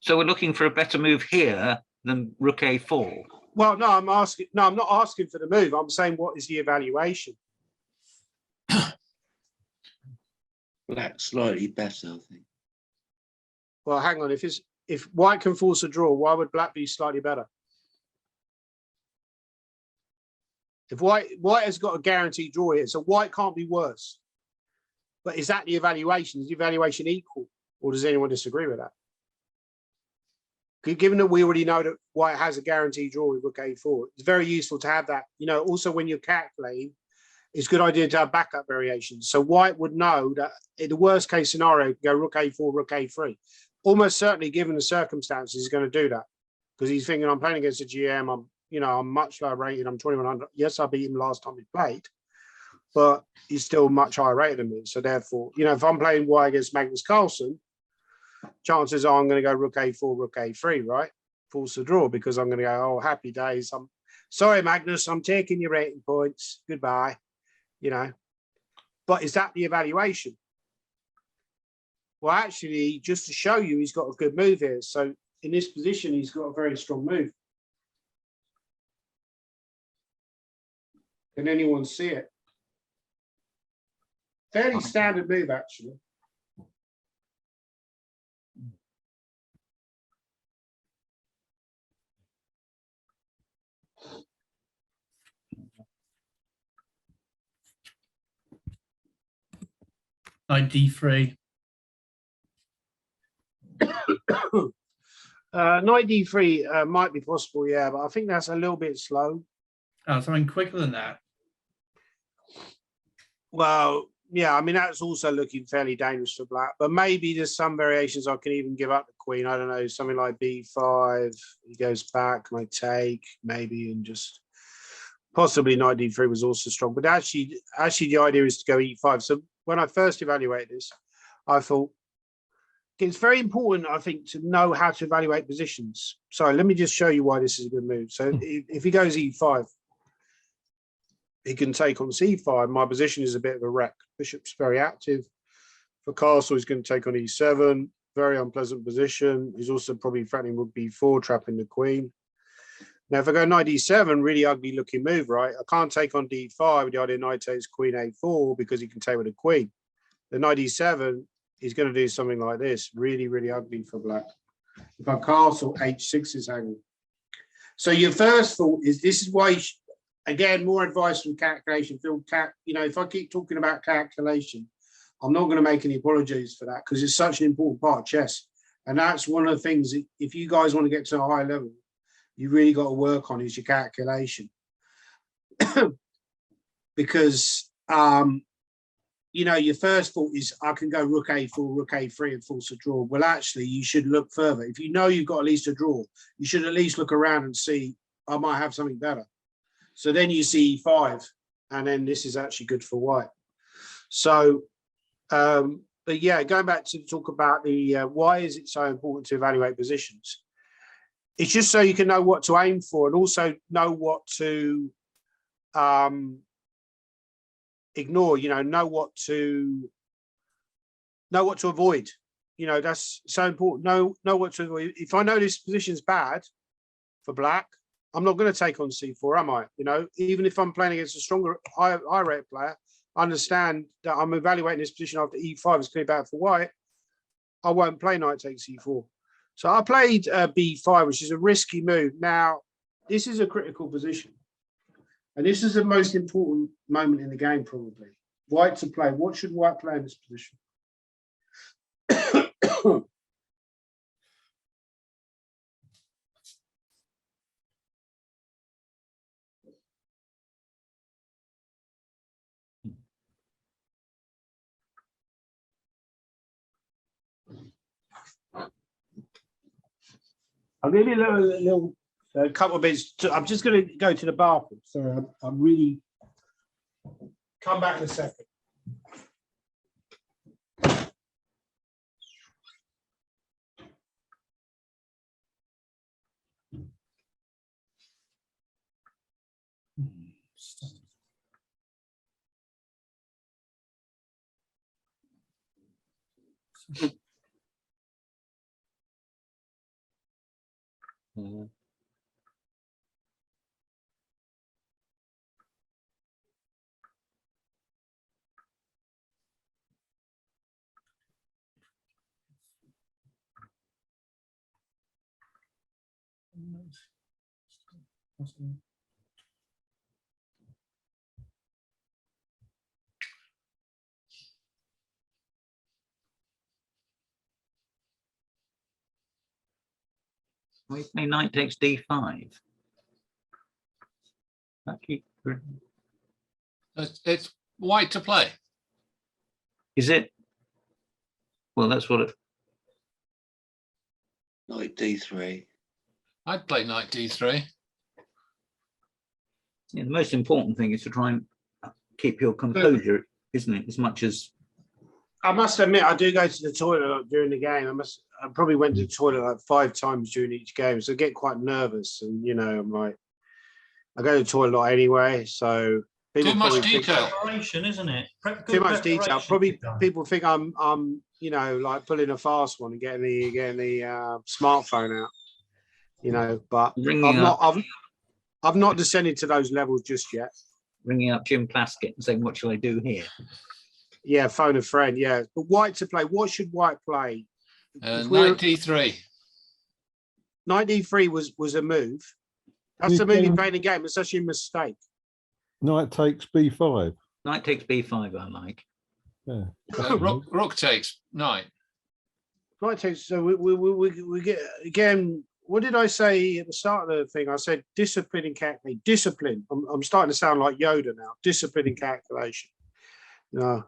So we're looking for a better move here than rook a4. Well, no, I'm not asking for the move. I'm saying what is the evaluation? Black slightly better, I think. Well, hang on. If white can force a draw, why would black be slightly better? If white has got a guaranteed draw here, so white can't be worse. But is that the evaluation? Is the evaluation equal, or does anyone disagree with that? Given that we already know that white has a guaranteed draw with rook a4, it's very useful to have that. You know, also when you're calculating, it's a good idea to have backup variations. So white would know that in the worst case scenario, go rook a4, rook a3. Almost certainly, given the circumstances, he's going to do that because he's thinking, I'm playing against a GM. I'm much lower rated. I'm 2100. Yes, I beat him last time we played, but he's still much higher rated than me. So therefore, if I'm playing white against Magnus Carlsen, chances are I'm going to go rook a4, rook a3, right? Force the draw because I'm going to go, oh, happy days. I'm sorry, Magnus, I'm taking your rating points. Goodbye. But is that the evaluation? Well, actually, just to show you, he's got a good move here. So in this position, he's got a very strong move. Can anyone see it? Fairly standard move, actually. Knight d3. Knight d3 might be possible, yeah, but I think that's a little bit slow. Oh, something quicker than that. Well, yeah, I mean, that's also looking fairly dangerous for black, but maybe there's some variations I can even give up the queen. I don't know, something like b5, he goes back, I take, maybe, and just... Possibly knight d3 was also strong, but actually the idea is to go e5. So when I first evaluated this, I thought it's very important, I think, to know how to evaluate positions. So let me just show you why this is a good move. So if he goes e5, he can take on c5. My position is a bit of a wreck. Bishop's very active. For castle, he's going to take on e7. Very unpleasant position. He's also probably threatening rook b4, trapping the queen. Now, if I go knight d7, really ugly looking move, right? I can't take on d5 with the idea knight takes queen a4 because he can take with a queen. The knight d7 is going to do something like this. Really, really ugly for black. If I castle, h6 is hanging. So your first thought is this is why, again, more advice from calculation. You know, if I keep talking about calculation, I'm not going to make any apologies for that because it's such an important part of chess. And that's one of the things that if you guys want to get to a high level, you really got to work on is your calculation. Because, you know, your first thought is I can go rook a4, rook a3 and force a draw. Well, actually, you should look further. If you know you've got at least a draw, you should at least look around and see, I might have something better. So then you see e5, and then this is actually good for white. So, but yeah, going back to talk about the why is it so important to evaluate positions? It's just so you can know what to aim for and also know what to ignore, you know what to avoid. You know, that's so important. Know what to avoid. If I know this position's bad for black, I'm not going to take on c4, am I? You know, even if I'm playing against a stronger, high rate player, I understand that I'm evaluating this position after e5 is clearly bad for white. I won't play knight takes e4. So I played b5, which is a risky move. Now, this is a critical position. And this is the most important moment in the game, probably. White to play. What should white play in this position? I'll give you a little couple of bits. I'm just going to go to the bathroom. Sorry, I'm really. Come back in a second. We play knight takes d5. It's white to play. Is it? Well, that's what it. Knight d3. I'd play knight d3. Yeah, the most important thing is to try and keep your composure, isn't it? As much as I must admit, I do go to the toilet during the game. I probably went to the toilet like 5 times during each game, so I get quite nervous. And you know, I'm like, I go to the toilet a lot anyway. So too much detail, preparation, isn't it? Too much detail. Probably people think I'm, you know, like pulling a fast one and getting the smartphone out. You know, but I've not descended to those levels just yet. Ringing up Jim Plaskett and saying, "What shall I do here?" Yeah, phone a friend. Yeah, but white to play. What should white play? Knight d3. Knight d3 was a move. That's the move you play in the game. It's actually a mistake. Knight takes b5. Knight takes b5. I like. Yeah. Rook takes knight. Knight takes. So we get again. What did I say at the start of the thing? I said discipline and calculation. Discipline. I'm starting to sound like Yoda now. Discipline and calculation. No.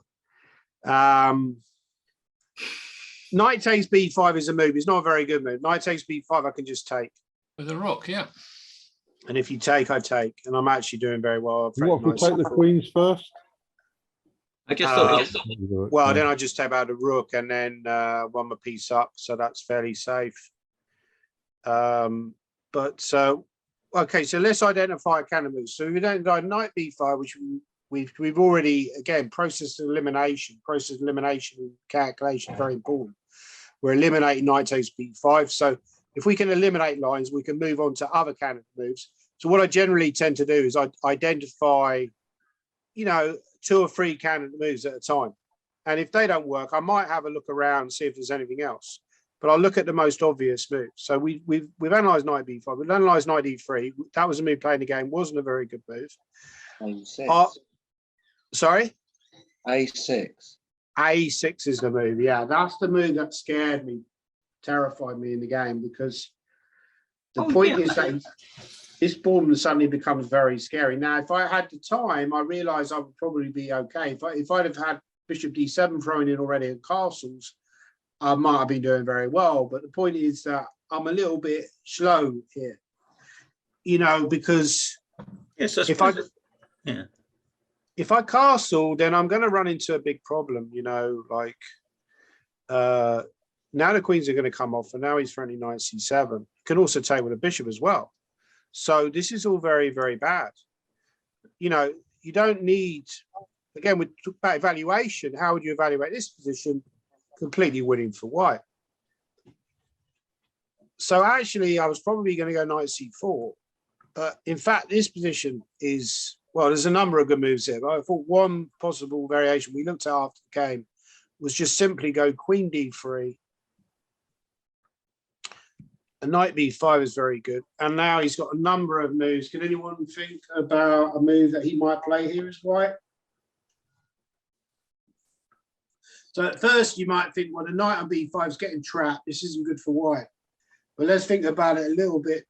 Knight takes b5 is a move. It's not a very good move. Knight takes b5. I can just take With a rook, yeah. And if you take, I take, and I'm actually doing very well. What if we take the queens first? I just thought. Well, then I just take out the rook and then run my piece up, so that's fairly safe. Okay, so let's identify a counter move. So we don't go knight b5, which we've already, again, process elimination calculation, very important. We're eliminating knight takes b5. So if we can eliminate lines, we can move on to other counter moves. So what I generally tend to do is I identify, 2 or 3 counter moves at a time. And if they don't work, I might have a look around and see if there's anything else. But I'll look at the most obvious moves. So we've analysed knight b5. We've analysed knight e3. That was a move playing the game. Wasn't a very good move. A6. Sorry? A6. A6 is the move. Yeah, that's the move that scared me, terrified me in the game, because the point is that this pawn suddenly becomes very scary. Now, if I had the time, I realised I would probably be okay. If I'd have had bishop d7 thrown in already at castles, I might have been doing very well. But the point is that I'm a little bit slow here, because if I castle, then I'm going to run into a big problem, now the queens are going to come off, and now he's threatening knight c7. You can also take with a bishop as well. So this is all very, very bad. You don't need, again, we talk about evaluation. How would you evaluate this position? Completely winning for white. So actually, I was probably going to go knight c4. But in fact, this position is, well, there's a number of good moves here. But I thought one possible variation we looked at after the game was just simply go queen d3. And knight b5 is very good. And now he's got a number of moves. Can anyone think about a move that he might play here as white? So at first you might think, well, the knight on b5 is getting trapped. This isn't good for white. But let's think about it a little bit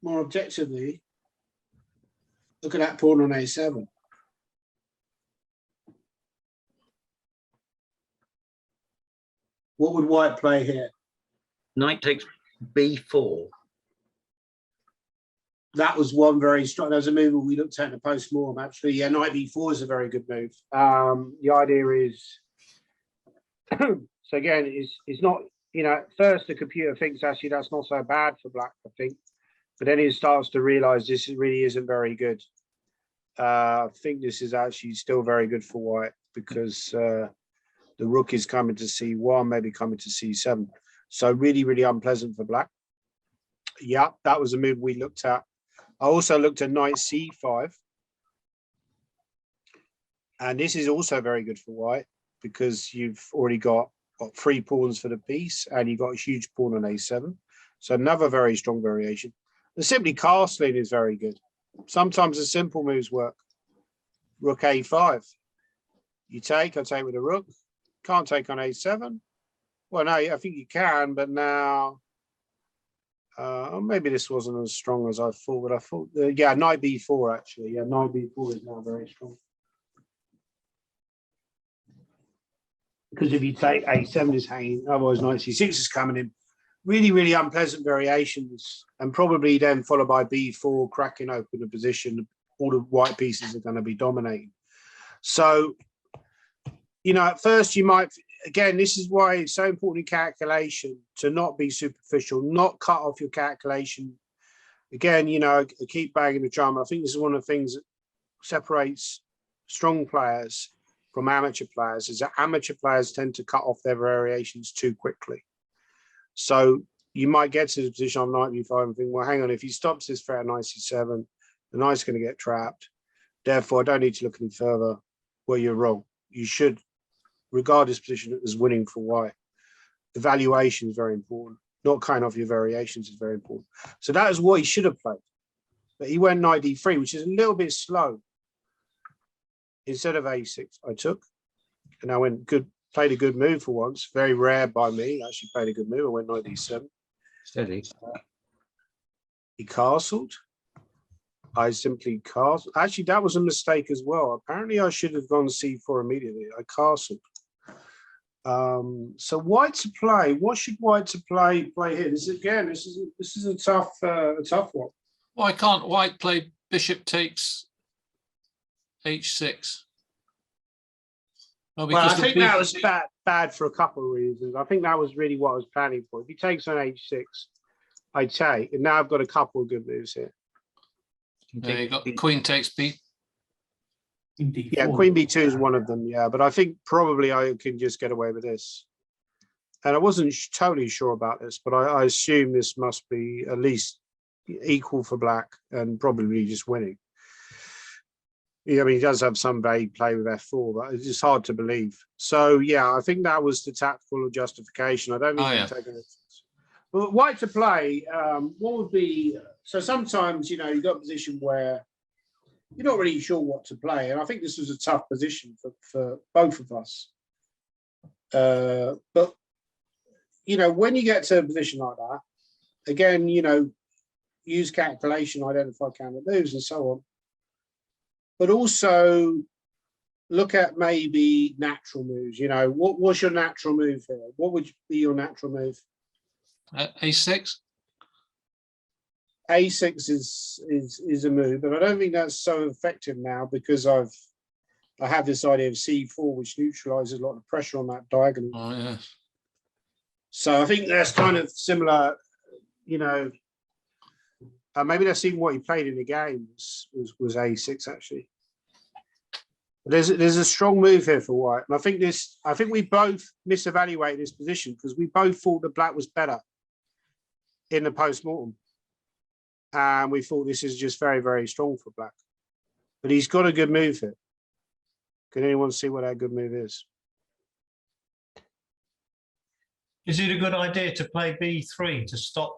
more objectively. Look at that pawn on a7. What would white play here? Knight takes b4. That was one very strong. There was a move we looked at in the post-mortem, actually. Yeah, knight b4 is a very good move. The idea is, so again, it's not, at first the computer thinks actually that's not so bad for black, I think. But then it starts to realize this really isn't very good. I think this is actually still very good for white, because the rook is coming to c1, maybe coming to c7. So really, really unpleasant for black. Yeah, that was a move we looked at. I also looked at knight c5. And this is also very good for white, because you've already got 3 pawns for the piece, and you've got a huge pawn on a7. So another very strong variation. And simply castling is very good. Sometimes the simple moves work. Rook a5. You take, I take with a rook. Can't take on a7. Well, no, I think you can, but now maybe this wasn't as strong as I thought. But I thought, yeah, knight b4 actually. Yeah, knight b4 is now very strong. Because if you take a7 is hanging, otherwise knight c6 is coming in. Really, really unpleasant variations, and probably then followed by b4, cracking open the position. All the white pieces are going to be dominating. So, at first you might, again, this is why it's so important in calculation to not be superficial, not cut off your calculation. Again, I keep banging the drum. I think this is one of the things that separates strong players from amateur players, is that amateur players tend to cut off their variations too quickly. So you might get to the position on knight b5 and think, well, hang on, if he stops this threat at knight c7, the knight's going to get trapped. Therefore, I don't need to look any further. Well, you're wrong. You should regard this position as winning for white. Evaluation is very important. Not cutting off your variations is very important. So that is what he should have played. But he went knight d3, which is a little bit slow. Instead of a6, I took. And I went played a good move for once. Very rare by me. Actually played a good move. I went knight d7. Steady. He castled. I simply castled. Actually, that was a mistake as well. Apparently, I should have gone c4 immediately. I castled. So white to play. What should white to play here? This is a tough one. Why can't white play bishop takes h6? Well, I because the think big- that was bad for a couple of reasons. I think that was really what I was planning for. If he takes on h6, I take, and now I've got a couple of good moves here. you got queen takes b. Yeah, queen b2 is one of them. Yeah, but I think probably I can just get away with this. And I wasn't totally sure about this, but I assume this must be at least equal for black and probably just winning. Yeah, I mean, he does have some vague play with f4, but it's just hard to believe. So, yeah, I think that was the tactical justification. I don't think he's taking it. But white to play, what would be... So sometimes, you know, you've got a position where you're not really sure what to play. And I think this was a tough position for both of us. But, you know, when you get to a position like that, again, you know, use calculation, identify counter moves and so on. But also look at maybe natural moves. You know, what's your natural move here? What would be your natural move? a6. A6 is a move, but I don't think that's so effective now because I have this idea of c4, which neutralizes a lot of pressure on that diagonal. Oh yes. So I think that's kind of similar. You know, maybe that's even what he played in the games was a6 actually. There's a strong move here for white, and I think we both misevaluated this position because we both thought that black was better in the post-mortem, and we thought this is just very, very strong for black. But he's got a good move here. Can anyone see what that good move is? Is it a good idea to play b3 to stop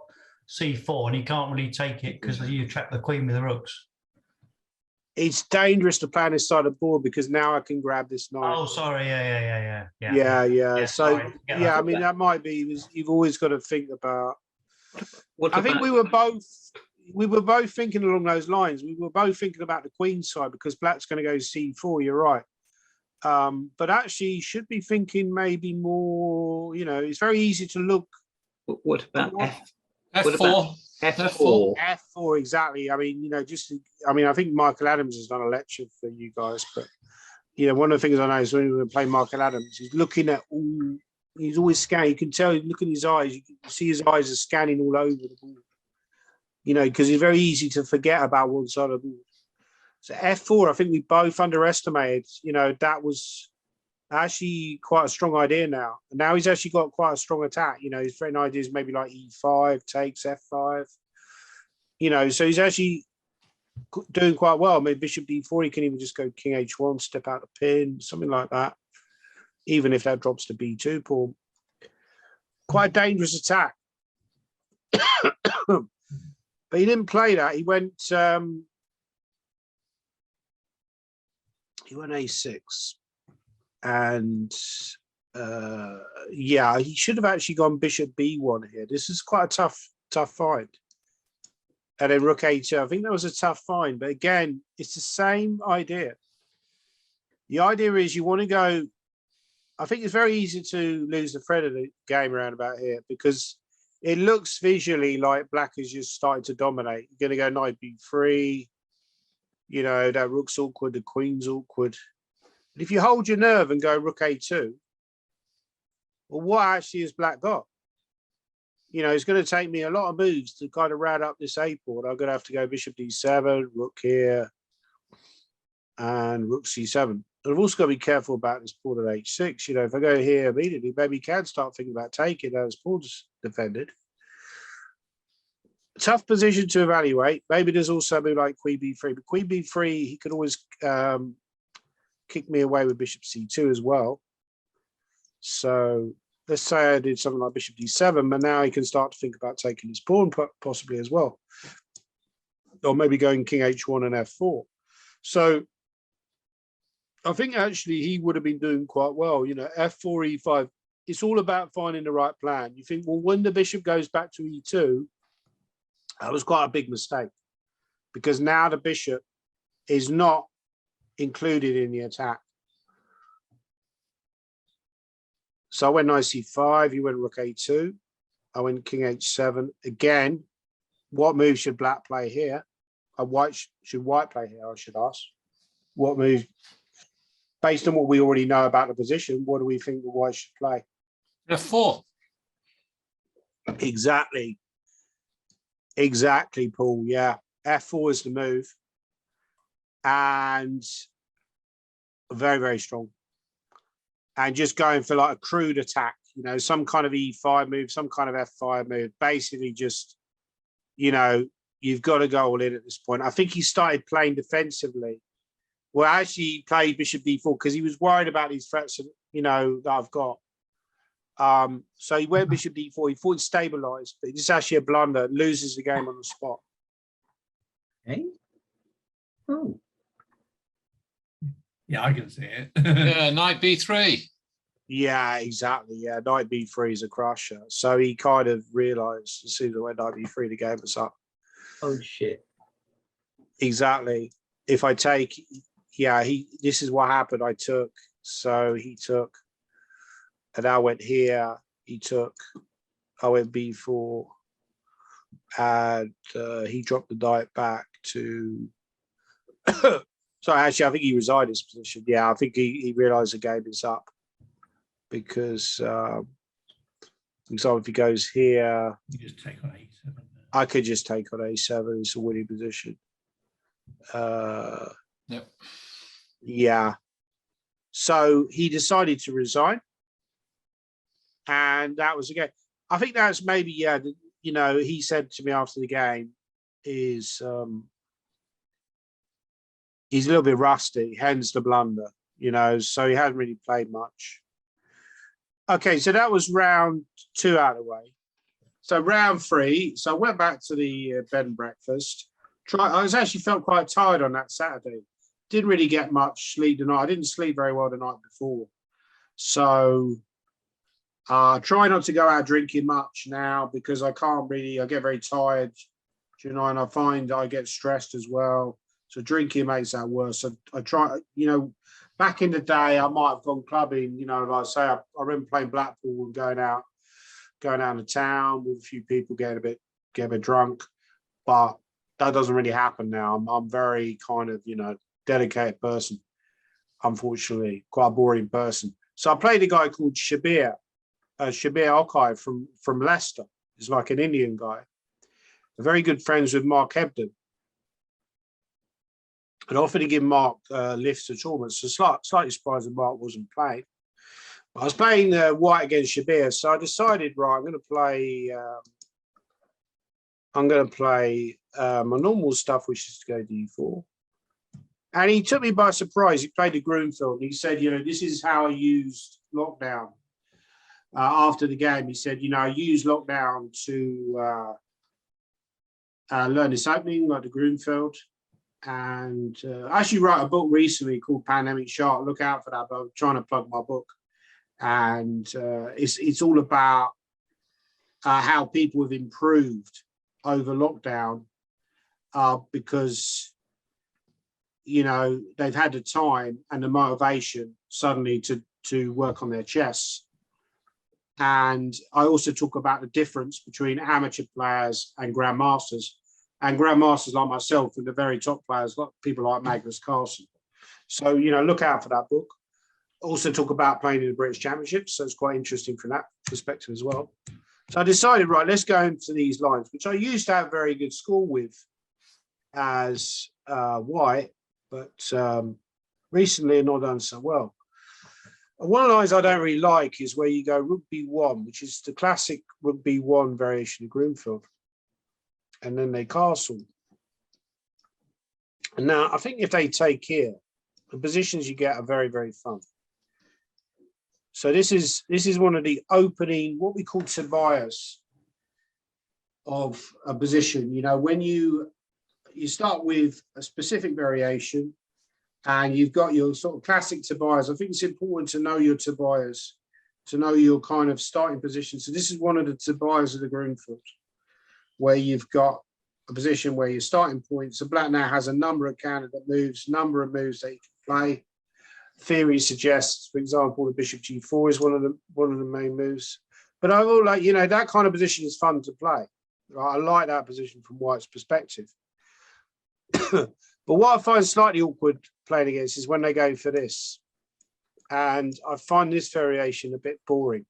c4, and he can't really take it because you trap the queen with the rooks? It's dangerous to play on this side of the board because now I can grab this knight. Oh, sorry. Yeah. So, sorry. yeah, I mean, that might be, you've always got to think about. What I think we were both thinking along those lines. We were both thinking about the queen side because black's going to go c4, you're right. But actually should be thinking maybe more, you know, it's very easy to look. What about f4? F4, exactly. I mean, you know, I think Michael Adams has done a lecture for you guys, but, you know, one of the things I know is when we play Michael Adams, he's looking at all, he's always scanning. You can tell, look at his eyes, you can see his eyes are scanning all over the board, you know, because it's very easy to forget about one side of the board. So F4, I think we both underestimated, you know, that was actually quite a strong idea now. And now he's actually got quite a strong attack. You know, his threatening ideas maybe like E5, takes F5. You know, so he's actually doing quite well. I mean, Bishop D4, he can even just go King H1, step out the pin, something like that. Even if that drops to B2 pawn. Quite a dangerous attack. But he didn't play that. He went A6. And yeah, he should have actually gone Bishop B1 here. This is quite a tough find. And then Rook A2, I think that was a tough find. But again, it's the same idea. The idea is you want to go, I think it's very easy to lose the thread of the game around about here because it looks visually like black is just starting to dominate. You're going to go knight B3. You know, that rook's awkward, the queen's awkward. But if you hold your nerve and go Rook A2, well, what actually has black got? You know, it's going to take me a lot of moves to kind of round up this A board. I'm going to have to go Bishop D7, Rook here, and Rook C7. And I've also got to be careful about this pawn at H6. You know, if I go here immediately, maybe you can start thinking about taking as pawn's defended. Tough position to evaluate. Maybe there's also something like Queen B3, but Queen B3, he could always kick me away with Bishop C2 as well. So let's say I did something like Bishop D7, but now he can start to think about taking his pawn possibly as well. Or maybe going King H1 and F4. So I think actually he would have been doing quite well. You know, F4, E5, it's all about finding the right plan. You think, well, when the bishop goes back to E2, that was quite a big mistake because now the bishop is not included in the attack. So I went knight C5, you went Rook A2, I went King H7. Again, What move should black play here? Should white play here, I should ask. What move, based on what we already know about the position, what do we think the white should play? F4. Exactly, Paul. Yeah, F4 is the move, and very, very strong. And just going for like a crude attack, some kind of E5 move, some kind of F5 move. Basically, just you've got to go all in at this point. I think he started playing defensively. Well, actually, he played Bishop D4 because he was worried about these threats, that I've got. So he went Bishop D4. He thought it stabilized, but it's actually a blunder. Loses the game on the spot. Okay. Oh. Yeah, I can see it. Yeah, knight B3. Yeah, exactly. Yeah, knight B3 is a crusher. So he kind of realized as soon as I went knight B3, the game was up. Oh shit. Exactly. If I take, this is what happened. I took, so he took, and I went here, he took, I went B4, and he dropped the knight back to, sorry, actually, I think he resigned his position. Yeah, I think he realized the game is up because, for example, if he goes here, You just take on A7. I could just take on A7. It's a winning position. Yep. Yeah. So he decided to resign. And that was again, I think that's maybe, he said to me after the game is he's a little bit rusty, hence the blunder, so he hasn't really played much. Okay, so that was round 2 out of the way. So round 3, so I went back to the bed and breakfast. I actually felt quite tired on that Saturday. Didn't really get much sleep the night. I didn't sleep very well the night before. So try not to go out drinking much now because I get very tired, and I find I get stressed as well. So drinking makes that worse. So I try, back in the day, I might have gone clubbing, like I say, I remember playing Blackpool and going out of town with a few people, get a bit drunk, but that doesn't really happen now. I'm very kind of, dedicated person, unfortunately, quite a boring person. So I played a guy called Shabir Okai from Leicester. He's like an Indian guy. Very good friends with Mark Hebden. And offered to give Mark lifts to tournaments. So slightly surprised that Mark wasn't playing. I was playing white against Shabir, so I decided, right, I'm going to play my normal stuff, which is to go D4. And he took me by surprise. He played the Groomfield. He said, this is how I used lockdown. After the game, he said, I use lockdown to learn this opening, like the Groomfield. And I actually wrote a book recently called Pandemic Shark. Look out for that, but I'm trying to plug my book. And it's all about how people have improved over lockdown because, they've had the time and the motivation suddenly to work on their chess. And I also talk about the difference between amateur players and grandmasters. And grandmasters like myself and the very top players, like people like Magnus Carlsen. So, look out for that book. Also talk about playing in the British Championships. So it's quite interesting from that perspective as well. So I decided, right, let's go into these lines, which I used to have very good score with as white, but recently not done so well. And one of the lines I don't really like is where you go Rook B1, which is the classic Rook B1 variation of Groomfield. And then they castle. And now I think if they take here, the positions you get are very, very fun. So this is one of the opening, what we call Tobias of a position. When you start with a specific variation and you've got your sort of classic Tobias, I think it's important to know your Tobias, to know your kind of starting position. So this is one of the Tobias of the Groomfield, where you've got a position where your starting point. So black now has a number of candidate moves, number of moves that you can play. Theory suggests, for example, the Bishop G4 is one of the main moves. But I will that kind of position is fun to play. Right? I like that position from White's perspective. But what I find slightly awkward playing against is when they go for this. And I find this variation a bit boring.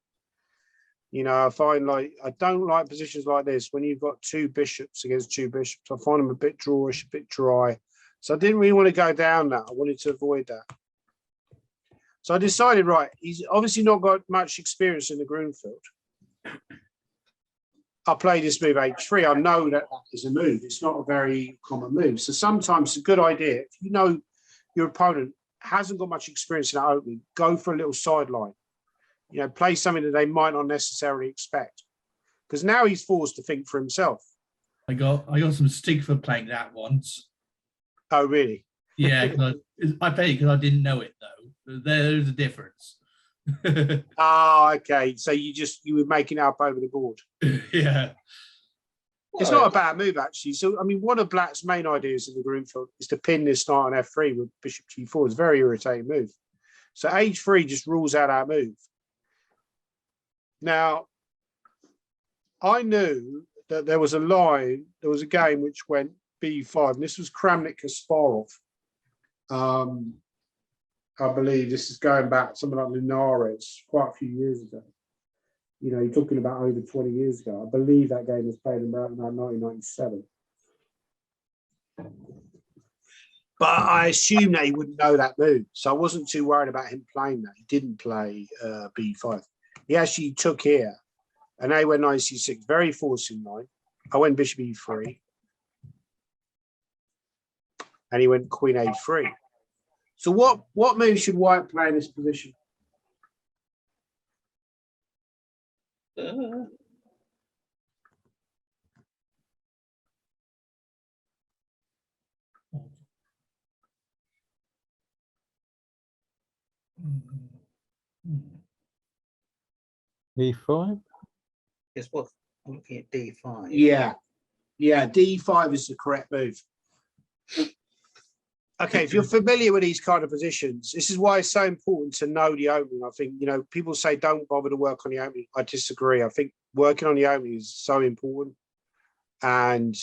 You know, I find like, I don't like positions like this when you've got two bishops against two bishops. I find them a bit drawish, a bit dry. So I didn't really want to go down that. I wanted to avoid that. So I decided, right, he's obviously not got much experience in the Grunfeld. I play this move h3. I know that is a move. It's not a very common move. So sometimes it's a good idea. If you know your opponent hasn't got much experience in that opening, go for a little sideline. You know, play something that they might not necessarily expect. Because now he's forced to think for himself. I got some stick for playing that once. Oh, really? Yeah, I played it because I didn't know it though. There's a difference. Okay. So you were making it up over the board. Yeah. It's not a bad move, actually. So, I mean, one of Black's main ideas in the Grunfeld is to pin this knight on f3 with bishop g4. It's a very irritating move. So h3 just rules out our move. Now, I knew that there was a line, there was a game which went b5, and this was Kramnik-Kasparov. I believe this is going back something like Linares, quite a few years ago. You know, you're talking about over 20 years ago. I believe that game was played around 1997. But I assumed that he wouldn't know that move. So I wasn't too worried about him playing that. He didn't play b5. He actually took here. And they went knight c6, very forcing line. I went bishop e3. And he went queen a3. So what move should White play in this position? D5? Yes, well, I'm looking at D5. Yeah, D5 is the correct move. Okay, if you're familiar with these kind of positions, this is why it's so important to know the opening. I think, you know, people say don't bother to work on the opening. I disagree. I think working on the opening is so important. And,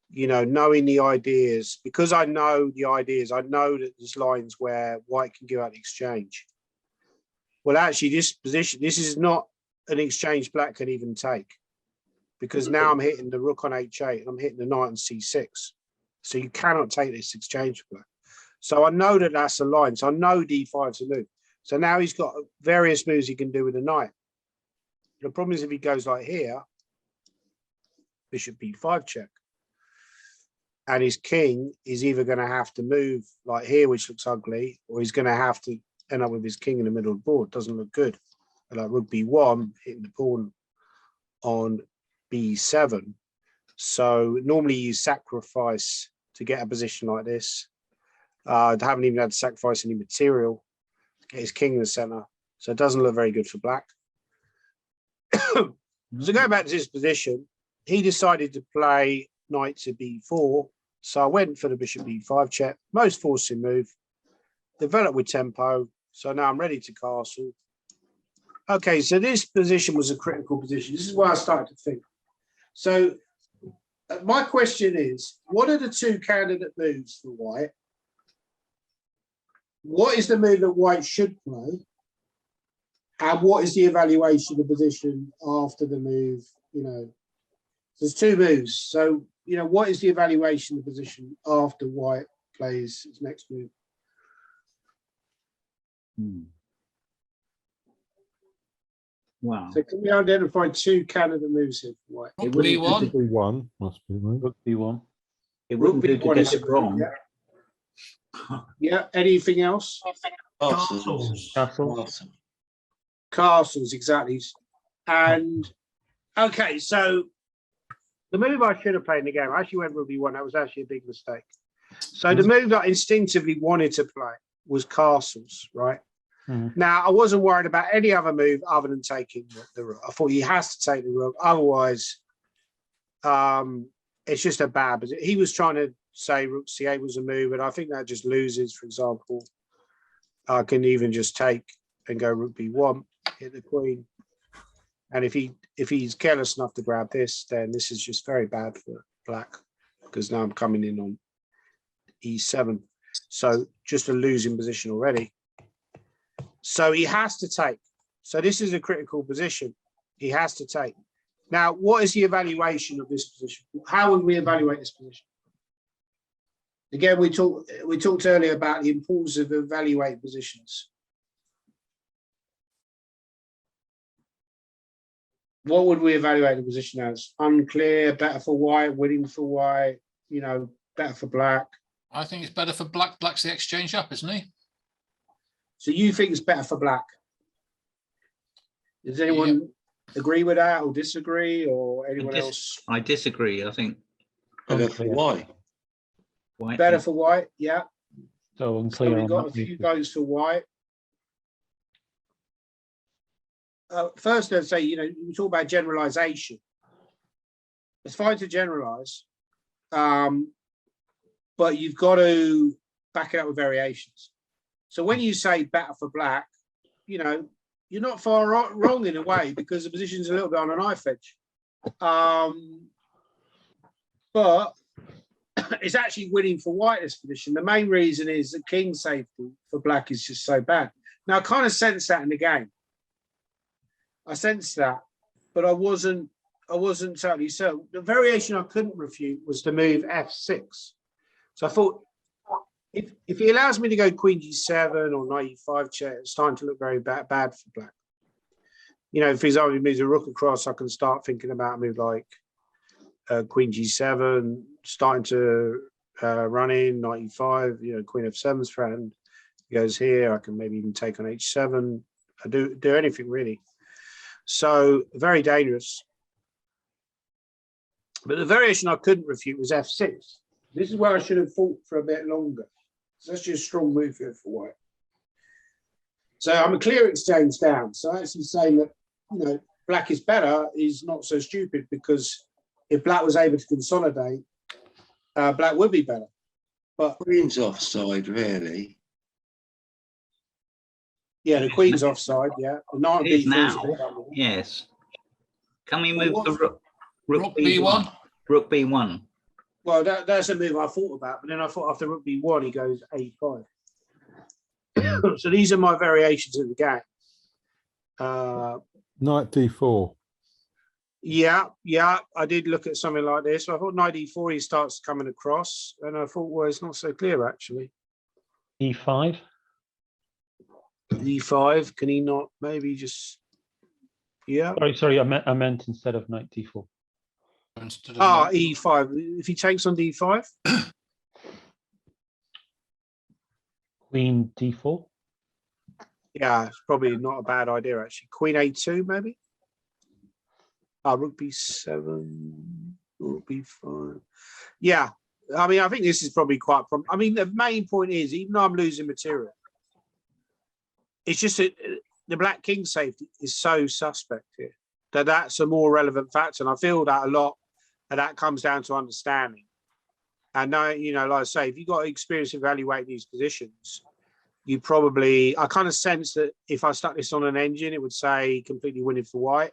you know, knowing the ideas, because I know the ideas, I know that there's lines where White can give out the exchange. Well, actually, this position, this is not an exchange Black can even take, because now I'm hitting the rook on h8 and I'm hitting the knight on c6. So you cannot take this exchange for Black. So I know that that's a line. So I know d5's a move. So now he's got various moves he can do with the knight. The problem is if he goes like here, bishop b5 check. And his king is either going to have to move like here, which looks ugly, or he's going to have to end up with his king in the middle of the board. Doesn't look good. Like rook b1, hitting the pawn on b7. So normally you sacrifice to get a position like this. I haven't even had to sacrifice any material to get his king in the center. So it doesn't look very good for Black. So going back to this position, he decided to play knight to b4. So I went for the bishop b5 check, most forcing move, developed with tempo. So now I'm ready to castle. Okay, so this position was a critical position. This is where I started to think. So my question is, what are the two candidate moves for White? What is the move that White should play? And what is the evaluation of the position after the move? You know, there's two moves. So, you know, what is the evaluation of the position after White plays his next move? Wow. So can we identify two candidate moves here for White? Rook b1. B1 must be right. Rook b1. It wouldn't do to B1 get is it wrong. Yeah, anything else? Castles. Castles, exactly. And okay, so the move I should have played in the game, I actually went rook b1. That was actually a big mistake. So the move that I instinctively wanted to play was castles, right? Now, I wasn't worried about any other move other than taking the rook. I thought he has to take the rook. Otherwise, it's just a bad position. He was trying to say rook c8 was a move, and I think that just loses, for example. I can even just take and go rook b1, hit the queen. And if he's careless enough to grab this, then this is just very bad for black, because now I'm coming in on e7. So just a losing position already. So he has to take. So this is a critical position. He has to take. Now, what is the evaluation of this position? How would we evaluate this position? Again, we talked earlier about the importance of evaluating positions. What would we evaluate the position as? Unclear, better for white, winning for white, you know, better for black. I think it's better for black. Black's the exchange up, isn't he? So you think it's better for black? Does anyone agree with that or disagree, or anyone else? I disagree. I think Better for white. Better for white, yeah. So unclear. So we've got a few votes for white. First, I'd say, you know, we talk about generalization. It's fine to generalize, but you've got to back it up with variations. So when you say better for black, you know, you're not far wrong in a way, because the position's a little bit on a knife edge. But it's actually winning for white, this position. The main reason is that king safety for black is just so bad. Now, I kind of sense that in the game. I sensed that, but I wasn't totally certain. The variation I couldn't refute was to move f6. So I thought, if he allows me to go queen g7 or knight e5 check, it's starting to look very bad for black. You know, if he's only moves a rook across, I can start thinking about a move like queen g7, starting to run in knight e5. You know, queen f7's friend goes here. I can maybe even take on h7. I do anything really. So very dangerous. But the variation I couldn't refute was f6. This is where I should have fought for a bit longer. So that's just a strong move here for white. So I'm a clear exchange down. So actually saying that, you know, black is better is not so stupid, because if black was able to consolidate, black would be better. But Queen's offside, really. Yeah, the queen's offside. Yeah, the knight it is b4 now. Yes. Can we move the rook b1? Rook b1. Well, that's a move I thought about, but then I thought after rook b1, he goes a5. So these are my variations of the game. Knight d4. Yeah, I did look at something like this. So I thought knight e4, he starts coming across, and I thought, well, it's not so clear actually. e5. e5, can he not maybe just? Yeah. Sorry, I meant instead of knight d4. E5. If he takes on d5, queen d4. Yeah, it's probably not a bad idea actually. Queen a2 maybe. Rook b7, rook b5. Yeah, I mean, I think this is probably quite. I mean, the main point is, even though I'm losing material, it's just that the black king safety is so suspect here that that's a more relevant factor, and I feel that a lot. And that comes down to understanding. And now, you know, like I say, if you've got experience evaluating these positions, you probably, I kind of sense that if I stuck this on an engine, it would say completely winning for white.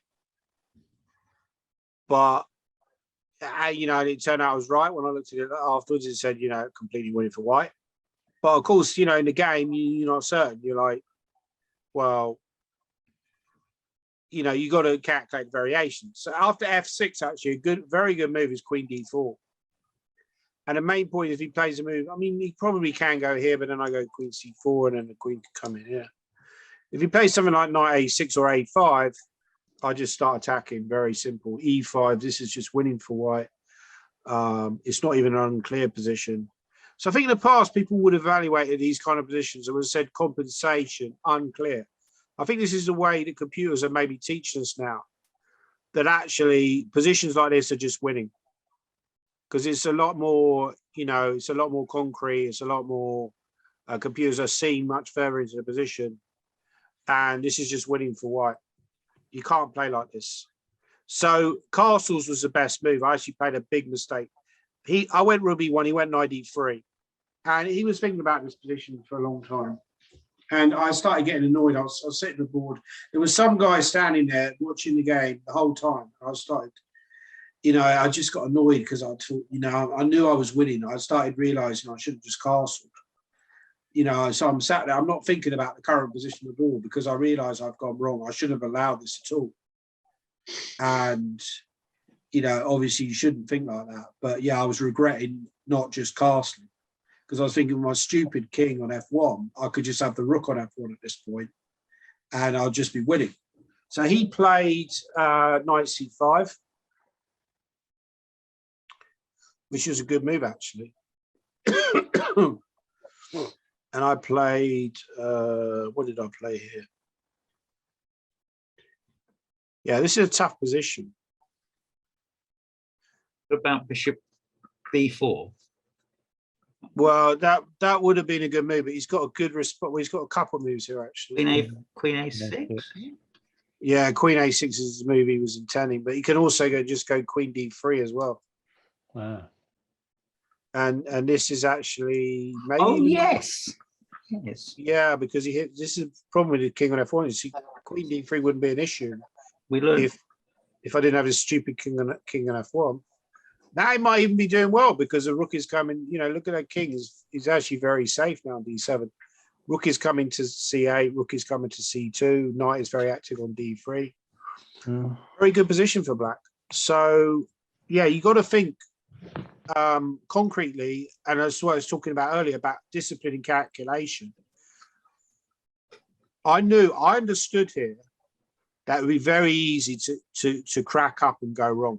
But, you know, it turned out I was right when I looked at it afterwards. It said, you know, completely winning for white. But of course, you know, in the game, you're not certain. You're like, well, you know, you got to calculate variations. So after f6, actually, very good move is queen d4. And the main point is, if he plays a move, I mean, he probably can go here, but then I go queen c4, and then the queen can come in here. If he plays something like knight a6 or a5, I just start attacking. Very simple. e5. This is just winning for white. It's not even an unclear position. So I think in the past, people would have evaluated these kind of positions and would have said compensation, unclear. I think this is the way that computers are maybe teaching us now, that actually positions like this are just winning, because it's a lot more, you know, it's a lot more concrete. It's a lot more, computers are seeing much further into the position, and this is just winning for white. You can't play like this. So castles was the best move. I actually played a big mistake. I went rook b1, he went knight e3, and he was thinking about this position for a long time. And I started getting annoyed. I was sitting at the board. There was some guy standing there watching the game the whole time. I started, I just got annoyed because I thought, I knew I was winning. I started realising I should have just castled. So I'm sat there. I'm not thinking about the current position of the ball because I realise I've gone wrong. I shouldn't have allowed this at all. And, obviously you shouldn't think like that. But yeah, I was regretting not just castling. Because I was thinking my stupid king on F1, I could just have the rook on F1 at this point and I'll just be winning. So he played knight C5, which was a good move, actually. And I played, what did I play here? Yeah, this is a tough position. What about bishop B4? Well, that would have been a good move, but he's got a good response. Well, he's got a couple of moves here, actually. Queen A6. Yeah, Queen A6 is the move he was intending, but he can also go Queen D3 as well. Wow. And this is actually maybe. Oh yes. Yeah, because he hit. This is the problem with the king on F1. Is Queen D3 wouldn't be an issue. We learned if I didn't have this stupid king on F1. Now he might even be doing well because the rook is coming. Look at that king. He's actually very safe now on D7. Rook is coming to C8. Rook is coming to C2. Knight is very active on D3. Very good position for black. So, yeah, you got to think concretely, and that's what I was talking about earlier about discipline and calculation. I understood here that it would be very easy to crack up and go wrong.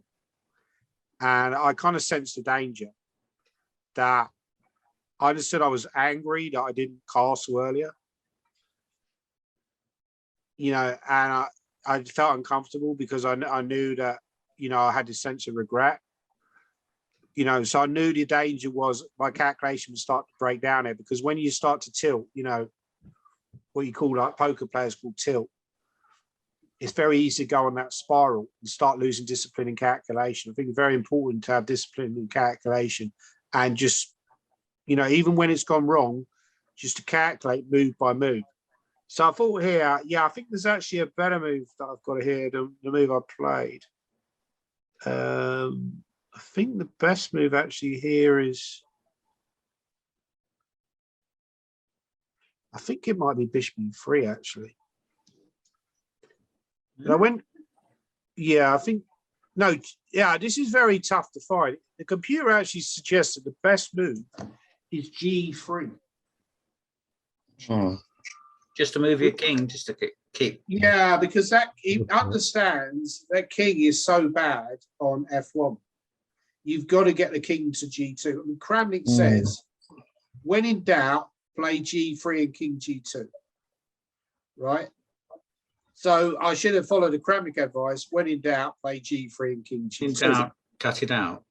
And I kind of sensed the danger that I understood I was angry that I didn't castle earlier. And I felt uncomfortable because I knew that, I had this sense of regret. So I knew the danger was my calculation would start to break down here because when you start to tilt, what you call like poker players call tilt, it's very easy to go on that spiral and start losing discipline and calculation. I think it's very important to have discipline and calculation and just, even when it's gone wrong, just to calculate move by move. So I thought here, I think there's actually a better move that I've got here than the move I played. I think the best move actually here is, I think it might be bishop E3 actually. And I went, I think, no, this is very tough to find. The computer actually suggests that the best move is G3. Just to move your king, just to keep. Yeah, because that he understands that king is so bad on F1. You've got to get the king to G2. I mean, Kramnik says, when in doubt, play G3 and king G2. Right? So I should have followed the Kramnik advice. When in doubt, play G3 and king G2. In doubt, cut it out.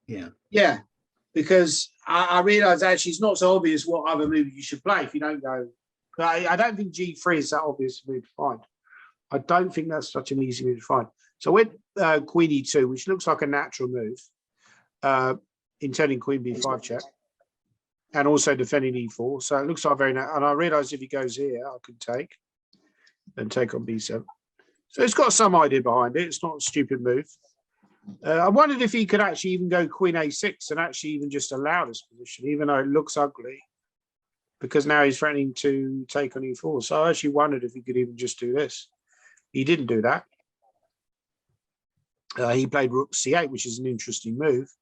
Yeah. Yeah, because I realised actually it's not so obvious what other move you should play if you don't go. I don't think G3 is that obvious move to find. I don't think that's such an easy move to find. So with Queen E2, which looks like a natural move, intending Queen B5 check, and also defending E4. So it looks like very natural. And I realised if he goes here, I could take and take on B7. So it's got some idea behind it. It's not a stupid move. I wondered if he could actually even go Queen A6 and actually even just allow this position, even though it looks ugly, because now he's threatening to take on E4. So I actually wondered if he could even just do this. He didn't do that. He played Rook C8, which is an interesting move.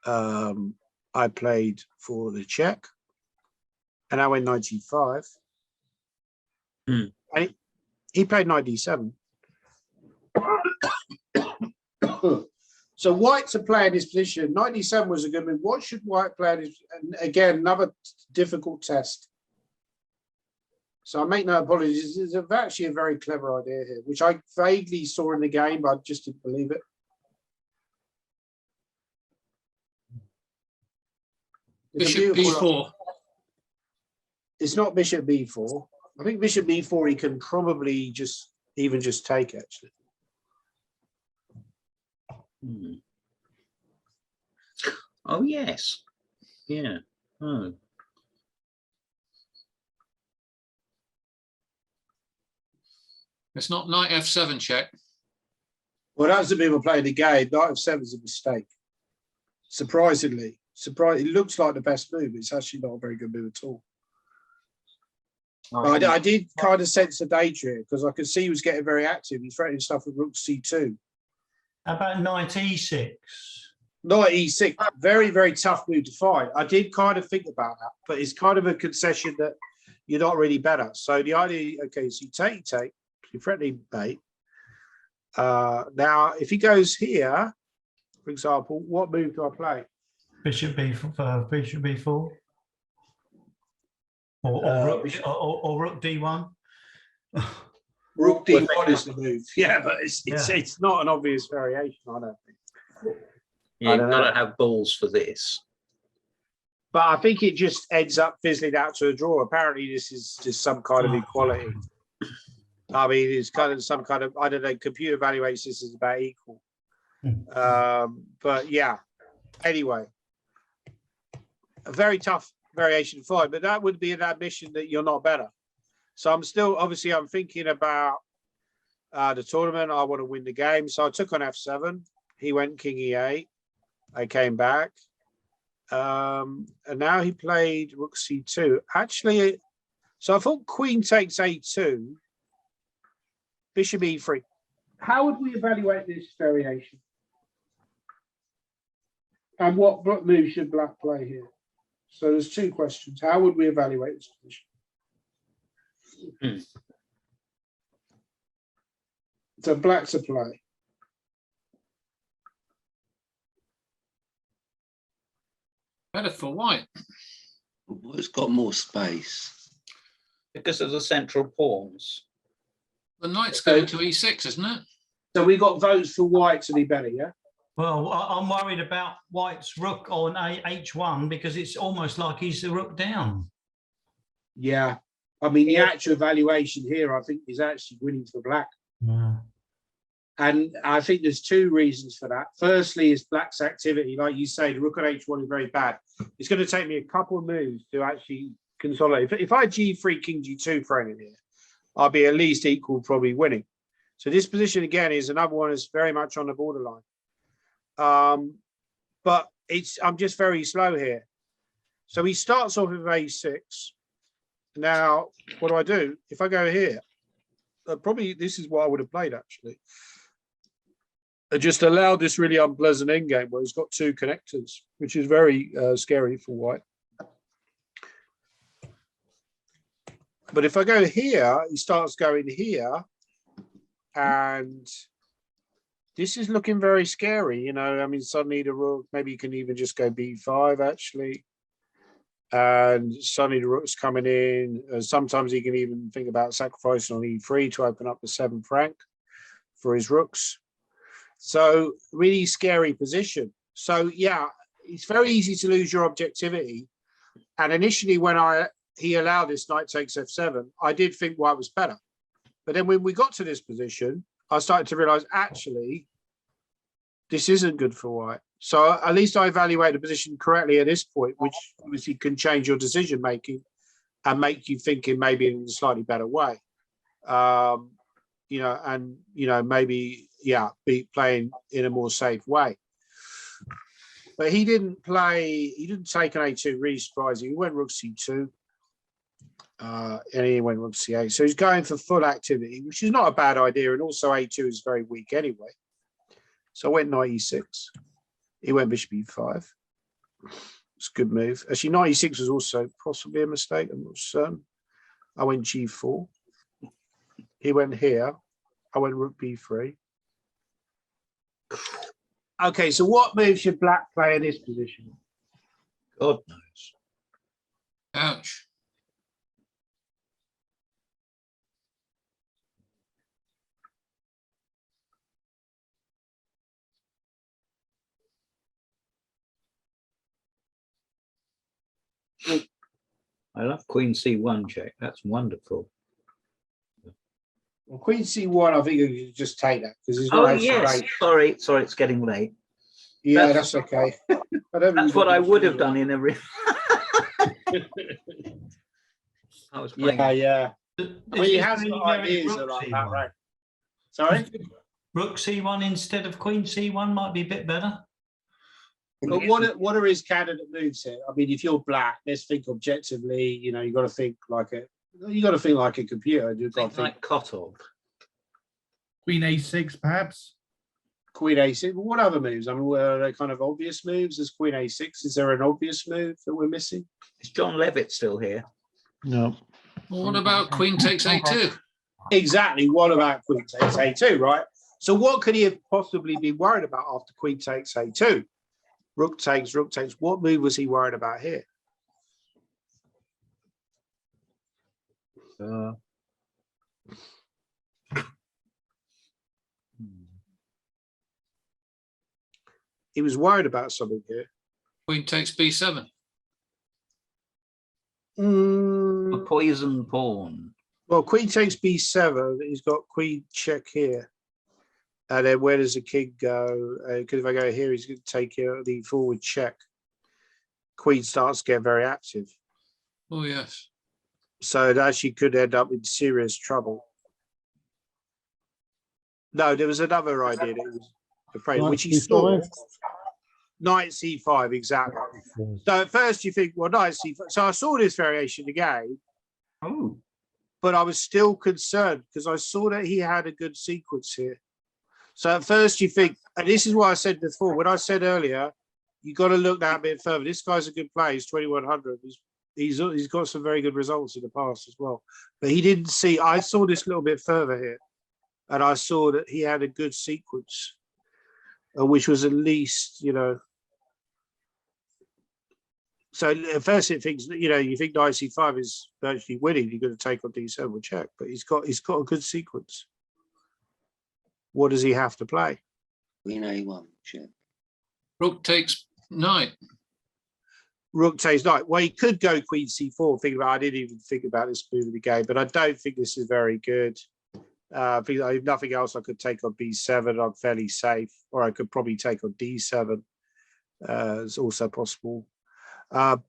I played for the check, and I went knight G5. And he played knight D7. So white to play in this position. Knight D7 was a good move. What should white play in this? And again, another difficult test. So I make no apologies. It's actually a very clever idea here, which I vaguely saw in the game, but I just didn't believe it. Bishop B4. It's not bishop B4. I think bishop B4 he can probably just take actually. Oh yes, yeah. Oh, It's not knight F7 check. Well, that's the people playing the game. Knight of 7 is a mistake. Surprisingly, it looks like the best move. It's actually not a very good move at all. But I did kind of sense the danger here because I could see he was getting very active. He's threatening stuff with rook c2. How about knight e6? Knight e6, very, very tough move to find. I did kind of think about that, but it's kind of a concession that you're not really better. So the idea, okay, so you take, you're threatening mate. Now, if he goes here, for example, what move do I play? Bishop b4, bishop b4. Or rook d1. Rook d1 is the move. Yeah, but it's not an obvious variation, I don't think. You've got to have balls for this. But I think it just ends up fizzling out to a draw. Apparently, this is just some kind of equality. I mean, it's kind of some kind of, I don't know, computer evaluates this as about equal. But yeah, anyway, a very tough variation to find, but that would be an admission that you're not better. So I'm still, obviously, I'm thinking about the tournament. I want to win the game. So I took on f7. He went king e8. I came back. And now he played rook c2. Actually, so I thought queen takes a2, bishop e3. How would we evaluate this variation? And what move should black play here? So there's two questions. How would we evaluate this position? So black to play. Better for white. It's got more space. Because of the central pawns. The knight's going to e6, isn't it? So we got votes for white to be better, yeah? Well, I'm worried about white's rook on h1 because it's almost like he's the rook down. Yeah. I mean, the actual evaluation here, I think, is actually winning for black. Yeah. And I think there's two reasons for that. Firstly, is black's activity. Like you say, the rook on h1 is very bad. It's going to take me a couple of moves to actually consolidate. If I g3, king g2 framing here, I'll be at least equal, probably winning. So this position, again, is another one that's very much on the borderline. But I'm just very slow here. So he starts off with a6. Now, what do? If I go here, probably this is what I would have played, actually. I just allowed this really unpleasant endgame where he's got two connectors, which is very scary for white. But if I go here, he starts going here, and this is looking very scary. You know, I mean, suddenly the rook, maybe you can even just go b5, actually. And suddenly the rook's coming in. Sometimes he can even think about sacrificing on e3 to open up the 7th rank for his rooks. So really scary position. So yeah, it's very easy to lose your objectivity. And initially when he allowed this knight takes f7, I did think white was better. But then when we got to this position, I started to realize actually this isn't good for white. So at least I evaluate the position correctly at this point, which obviously can change your decision making and make you thinking maybe in a slightly better way. You know, and you know, maybe be playing in a more safe way. But he didn't take an a2, really surprising. He went rook c2. And he went rook c8. So he's going for full activity, which is not a bad idea. And also a2 is very weak anyway. So I went knight e6. He went bishop e5. It's a good move. Actually, knight e6 was also possibly a mistake. I'm not certain. I went g4. He went here. I went rook b3. Okay, so what move should black play in this position? God knows. Ouch. I love queen c1 check. That's wonderful. Well, queen c1, I think you just take that because it's Oh not yes, great. sorry, it's getting late. Yeah, that's okay. That's what I would have done in a real. I was playing. Yeah. I mean, he has got ideas like that, right? Sorry? Rook C1 instead of Queen C1 might be a bit better. But what are his candidate moves here? I mean, if you're black, let's think objectively. You know, you got to think like a computer. You've got to think like Kotov. Queen A6, perhaps. Queen A6. What other moves? I mean, were they kind of obvious moves? Is Queen A6? Is there an obvious move that we're missing? Is John Levitt still here? No. Well, what about Queen takes A2? Exactly. What about Queen takes A2, right? So what could he have possibly been worried about after Queen takes A2? Rook takes, Rook takes. What move was he worried about here? He was worried about something here. Queen takes B7. A poison pawn. Well, Queen takes B7. He's got Queen check here. And then where does the king go? Because if I go here, he's going to take the forward check. Queen starts to get very active. Oh, yes. So it actually could end up in serious trouble. No, there was another idea that he was afraid, which he saw. Knight C5, exactly. So at first you think, well, Knight C5. So I saw this variation again. Oh. But I was still concerned because I saw that he had a good sequence here. So at first you think, and this is what I said before, when I said earlier, you got to look that bit further. This guy's a good player. He's 2100. He's got some very good results in the past as well. But he didn't see, I saw this little bit further here. And I saw that he had a good sequence, which was at least, you know. So at first it thinks, you know, you think Knight C5 is virtually winning. You're going to take on D7 with check, but he's got a good sequence. What does he have to play? Queen A1, check. Rook takes knight. Rook takes knight. Well, he could go Queen C4. Thinking about, I didn't even think about this move in the game, but I don't think this is very good. If nothing else, I could take on B7. I'm fairly safe, or I could probably take on D7. It's also possible. Yeah,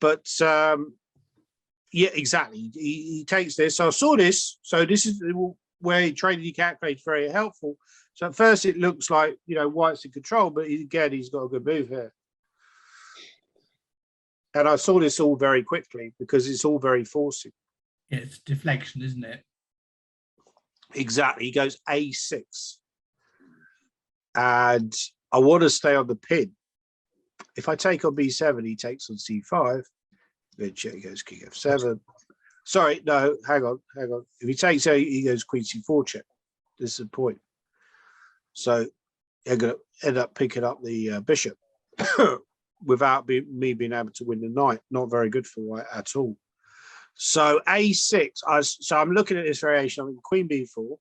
exactly. He takes this. So I saw this. So this is where he traded he calculates very helpful. So at first it looks like, you know, White's in control, but again, he's got a good move here. And I saw this all very quickly because it's all very forcing. Yeah, it's deflection, isn't it? Exactly. He goes A6. And I want to stay on the pin. If I take on B7, he takes on C5. Then check, he goes King F7. Sorry, no, hang on. If he takes A, he goes Queen C4 check. This is the point. So they're going to end up picking up the bishop without me being able to win the knight. Not very good for White at all. So A6, so I'm looking at this variation. I'm in Queen B4.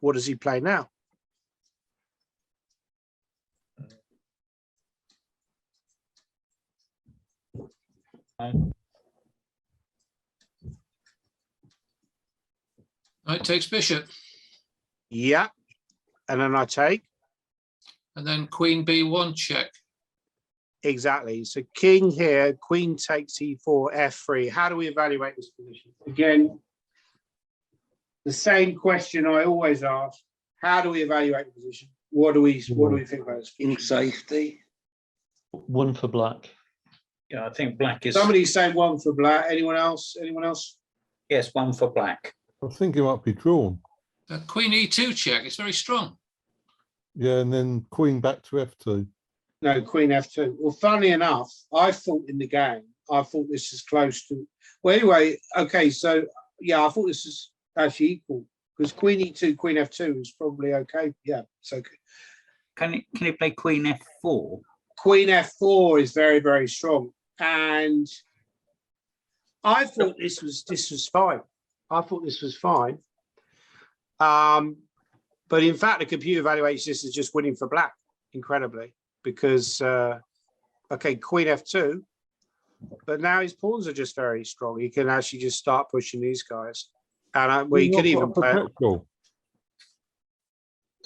What does he play now? Knight takes bishop. Yeah. And then I take. And then Queen B1 check. Exactly. So king here, queen takes E4, F3. How do we evaluate this position? Again, the same question I always ask. How do we evaluate the position? What do we think about this? In safety. One for black. Yeah, I think black is. Somebody's saying one for black. Anyone else? Anyone else? Yes, one for black. I think it might be drawn. Queen E2 check. It's very strong. Yeah, and then queen back to F2. No, Queen F2. Well, funnily enough, I thought in the game, I thought this is close to. Well, anyway, okay, so yeah, I thought this is actually equal because Queen E2, Queen F2 is probably okay. Yeah, it's okay. Can you play Queen F4? Queen F4 is very, very strong, and I thought this was fine. I thought this was fine. But in fact, the computer evaluates this as just winning for black, incredibly. Because, okay, Queen F2, but now his pawns are just very strong. He can actually just start pushing these guys. And we could even play. Perpetual.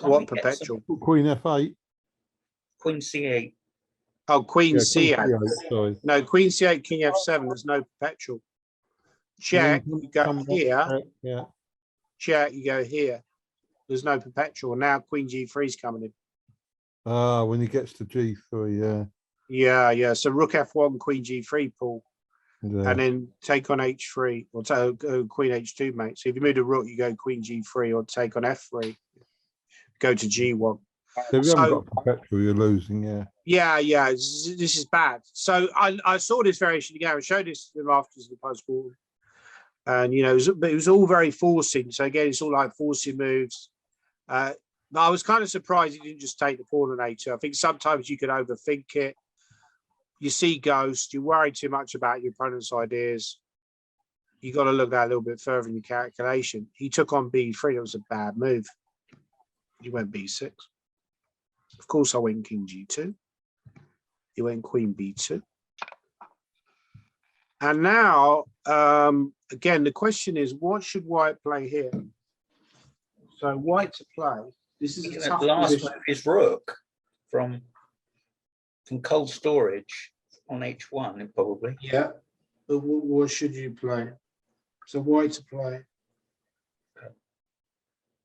What perpetual? Queen F8. Queen C8. Oh, Queen Yeah, C8. sorry. No, Queen C8, King F7, there's no perpetual. Check, you go here. Yeah. Check, you go here. There's no perpetual. Now queen g3 is coming in. Ah, when he gets to G3, yeah. Yeah. So rook f1, queen g3, Paul, Yeah. and then take on h3 or queen h2, mate. So if you move the rook, you go queen g3 or take on f3, go to g1. If you haven't got a perpetual, you're losing, yeah. Yeah. This is bad. So I saw this variation again. I showed this to them after the post-ball. And, it was all very forcing. So again, it's all like forcing moves. But I was kind of surprised he didn't just take the pawn on a2. I think sometimes you can overthink it. You see ghost, you worry too much about your opponent's ideas. You got to look at that a little bit further in your calculation. He took on b3. That was a bad move. He went b6. Of course, I went king g2. He went queen b2. And now, again, the question is, what should white play here? So white to play. This is a tough last position. move is rook from cold storage on h1, probably. Yeah. But what should you play? So white to play.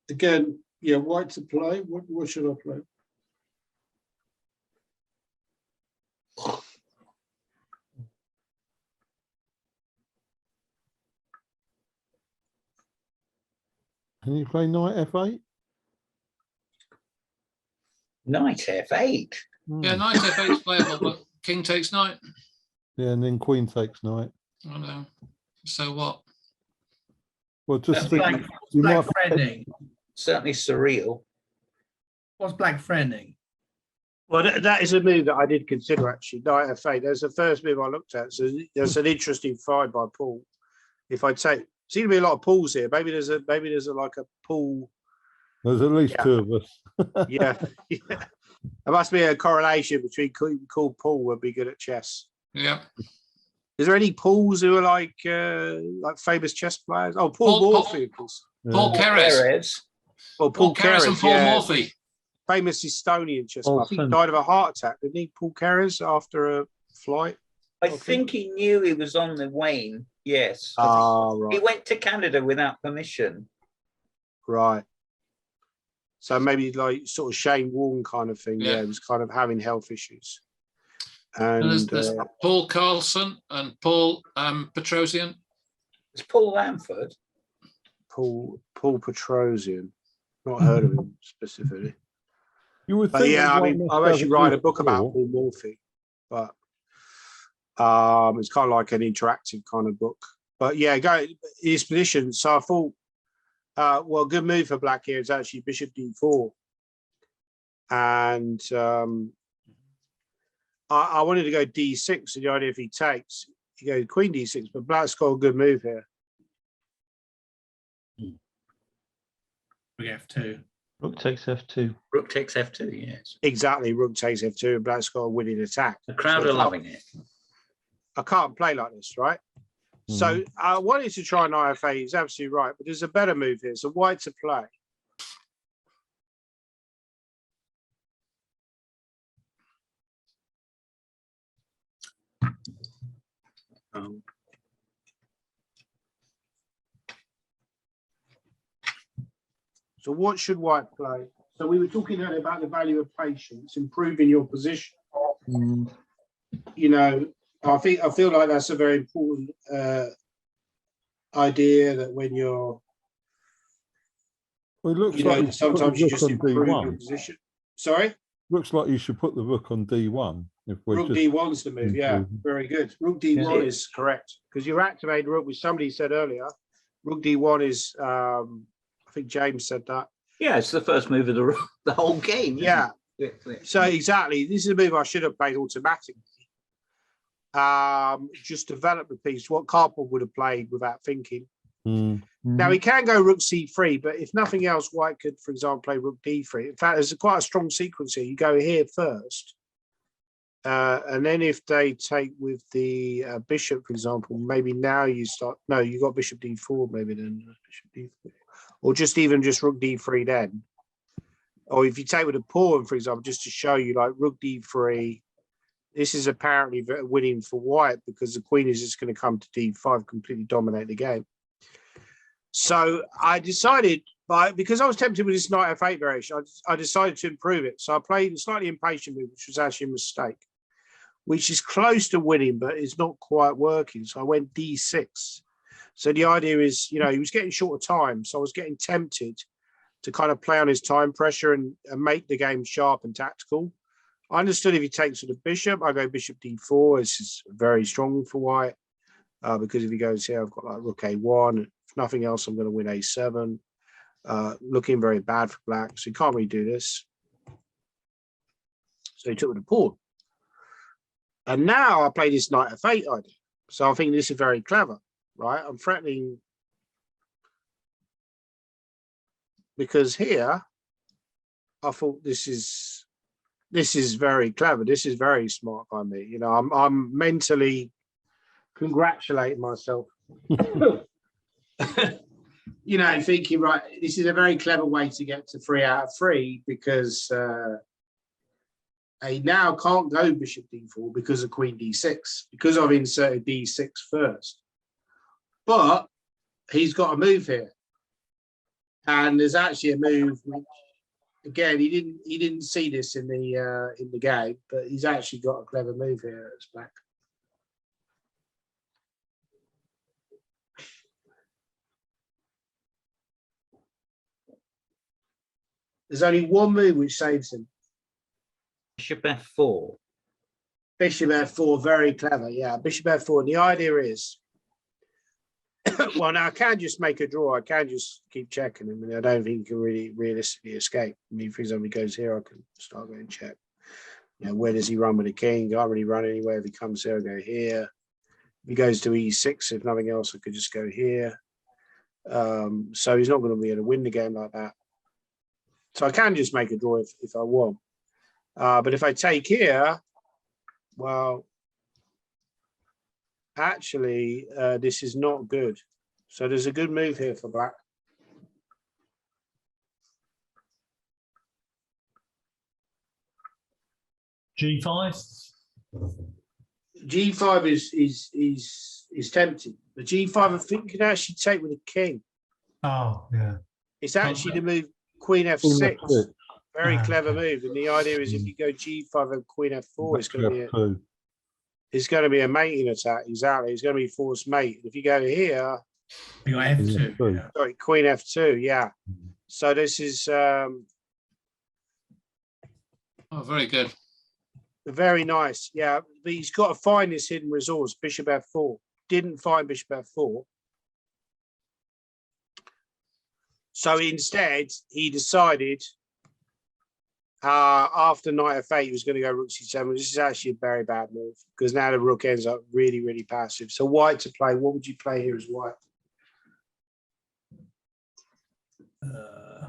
Again, yeah, white to play. What should I play? Can you play knight f8? Knight f8. Yeah, knight f8 is playable, but king takes knight. Yeah, and then queen takes knight. I know. So what? Well, just Black, think you black might friending. Certainly surreal. What's black friending? Well, that is a move that I did consider, actually. Knight f8. That's the first move I looked at. So that's an interesting find by Paul. If I take, seem to be a lot of pulls here. Maybe there's a like a pull. There's at least two of us. Yeah. There must be a correlation between cool Paul would be good at chess. Yeah. Is there any Pauls who are like famous chess players? Oh, Paul Morphy, of course. Paul Keres. Well, Paul Keres and Paul Morphy. Famous Estonian chess player. I think he died of a heart attack, didn't he, Paul Keres, after a flight? I think he knew he was on the wane. Yes. Right. He went to Canada without permission. Right. So maybe like sort of Shane Warne kind of thing. Yeah, he was kind of having health issues. And there's Paul Carlson and Paul Petrosian. It's Paul Lamford. Paul Petrosian. Not heard of him specifically. You would but think yeah, I mean, I've actually write a book about Paul Morphy, but it's kind of like an interactive kind of book. But yeah, go his position. So I thought, well, good move for black here is actually bishop d4, and I wanted to go d6. So the idea if he takes, you go queen d6, but black's got a good move here. F2. Rook takes f2. Rook takes f2, yes. Exactly, rook takes f2, and black's got a winning attack. The crowd are loving it. I can't play like this, right? So I wanted to try knight f8. He's absolutely right, but there's a better move here. So white to play. So what should white play? So we were talking earlier about the value of patience, improving your position. You know, I feel like that's a very important idea, that when you're, well, it looks like sometimes you just improve your position. Sorry? Looks like you should put the rook on d1. If we're Rook d1's the move, yeah, very good. Rook d1 is correct, because you're activating rook, which somebody said earlier. Rook d1 is, I think James said that. Yeah, it's the first move of the whole game. Yeah. So exactly, this is a move I should have played automatically. Just develop the piece. What Karpov would have played without thinking. Now he can go rook c3, but if nothing else, white could, for example, play rook d3. In fact, there's quite a strong sequence here. You go here first, and then if they take with the bishop, for example, maybe now you start. No, you got bishop d4, maybe then bishop d4, or just rook d3 then. Or if you take with a pawn, for example, just to show you, like rook d3. This is apparently winning for white because the queen is just going to come to d5, completely dominate the game. So I decided But because I was tempted with this knight f8 variation, I decided to improve it. So I played a slightly impatient move, which was actually a mistake, which is close to winning, but it's not quite working. So I went d6. So the idea is, he was getting short of time. So I was getting tempted to kind of play on his time pressure and make the game sharp and tactical. I understood if he takes with the bishop, I go bishop d4. This is very strong for white because if he goes here, I've got like rook a1. If nothing else, I'm going to win a7. Looking very bad for black, so he can't really do this. So he took with the pawn. And now I play this knight f8 idea. So I think this is very clever, right? I'm threatening because here I thought this is very clever. This is very smart by me. I'm mentally congratulating myself. Thinking, right, this is a very clever way to get to 3 out of 3 because I now can't go bishop d4 because of queen d6, because I've inserted d6 first. But he's got a move here. And there's actually a move which, again, he didn't see this in the game, but he's actually got a clever move here at his back. There's only one move which saves him. Bishop f4. Bishop f4, very clever. Yeah, bishop f4. And the idea is, well, now I can just make a draw. I can just keep checking him. I don't think he can really realistically escape. For example, he goes here, I can start going check. Where does he run with the king? Can't really run anywhere. If he comes here, I go here. If he goes to e6, if nothing else, I could just go here. So he's not going to be able to win the game like that. So I can just make a draw if I want. But if I take here, well, actually, this is not good. So there's a good move here for black. G5. G5 is tempting. The G5 I think can actually take with a king. Oh, yeah. It's actually the move Queen f6. Very clever move. And the idea is if you go G5 and Queen f4, it's going to be a mating attack. Exactly. It's going to be forced mate. If you go here, You got f2. Yeah. sorry, Queen f2. Yeah. So this is very good. very nice. Yeah. But he's got to find this hidden resource, bishop f4. Didn't find bishop f4. So instead, he decided after knight f8, he was going to go rook c7. This is actually a very bad move because now the rook ends up really, really passive. So white to play, what would you play here as white?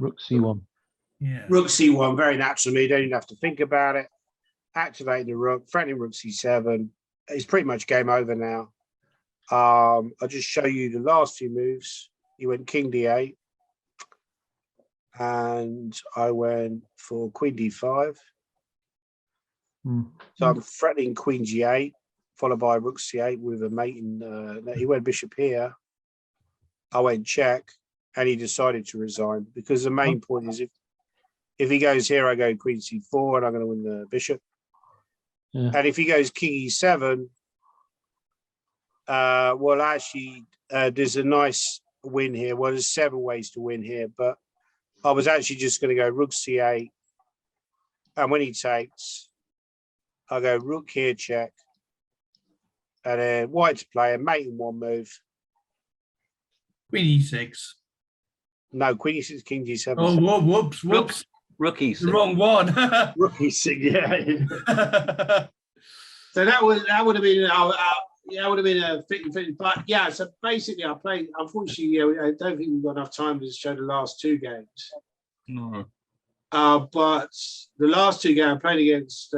Rook c1. Yeah. Rook c1, very natural move. You don't even have to think about it. Activate the rook, threatening rook c7. It's pretty much game over now. I'll just show you the last few moves. He went king d8. And I went for queen d5. So I'm threatening queen g8, followed by rook c8 with a mating. He went bishop here. I went check, and he decided to resign because the main point is if he goes here, I go queen c4, and I'm going to win the bishop. Yeah. And if he goes king e7, well, actually, there's a nice win here. Well, there's 7 ways to win here, but I was actually just going to go rook c8. And when he takes, I go rook here, check. And then white to play, a mate in one move. Queen e6. No, queen e6, king g7. Oh, whoops. Rook e6. The wrong one. Rook e6, yeah. So that would have been that would have been a fitting. But yeah, so basically I played, unfortunately, I don't think we've got enough time to show the last 2 games. No. But the last 2 games I played against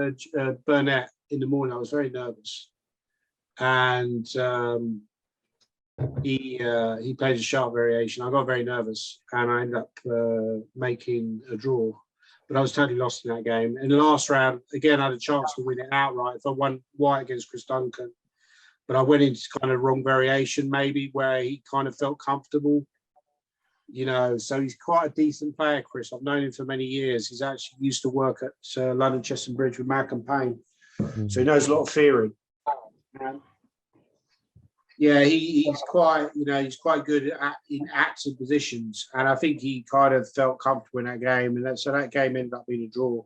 Burnett in the morning, I was very nervous. And he played a sharp variation. I got very nervous and I ended up making a draw. But I was totally lost in that game. In the last round, again, I had a chance to win it outright if I won white against Chris Duncan. But I went into kind of wrong variation, maybe, where he kind of felt comfortable. You know, so he's quite a decent player, Chris. I've known him for many years. He's actually used to work at London Chess and Bridge with Malcolm Payne, so he knows a lot of theory. Yeah, he's quite, you know, he's quite good in active positions, and I think he kind of felt comfortable in that game, and so that game ended up being a draw.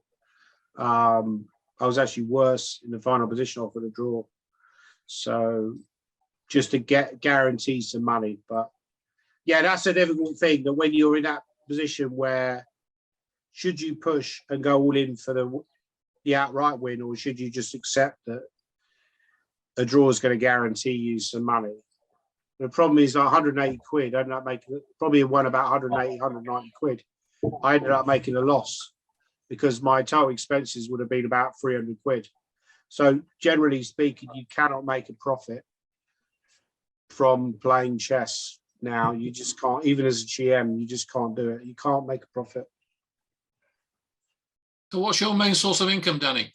I was actually worse in the final position off of the draw, so just to guarantee some money. But yeah, that's a difficult thing, that when you're in that position where should you push and go all in for the outright win, or should you just accept that a draw is going to guarantee you some money? The problem is, like, 180 quid, I ended up making, probably won about 180, 190 quid. I ended up making a loss because my total expenses would have been about 300 quid. So generally speaking, you cannot make a profit from playing chess now. You just can't, even as a GM, you just can't do it. You can't make a profit. So what's your main source of income, Danny?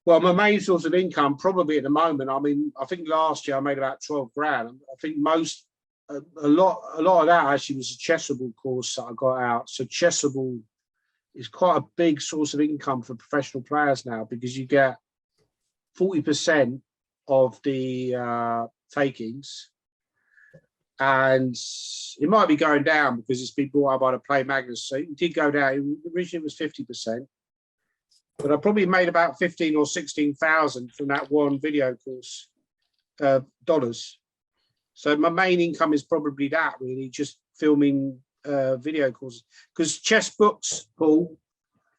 Well, my main source of income, probably at the moment, I mean, I think last year I made about 12 grand. I think a lot of that actually was a Chessable course that I got out. So Chessable is quite a big source of income for professional players now, because you get 40% of the takings, and it might be going down because it's been brought up by the Play Magnus. So it did go down. Originally it was 50%. But I probably made about 15 or 16,000 from that one video course, dollars. So my main income is probably that, really, just filming video courses. Because chess books, Paul,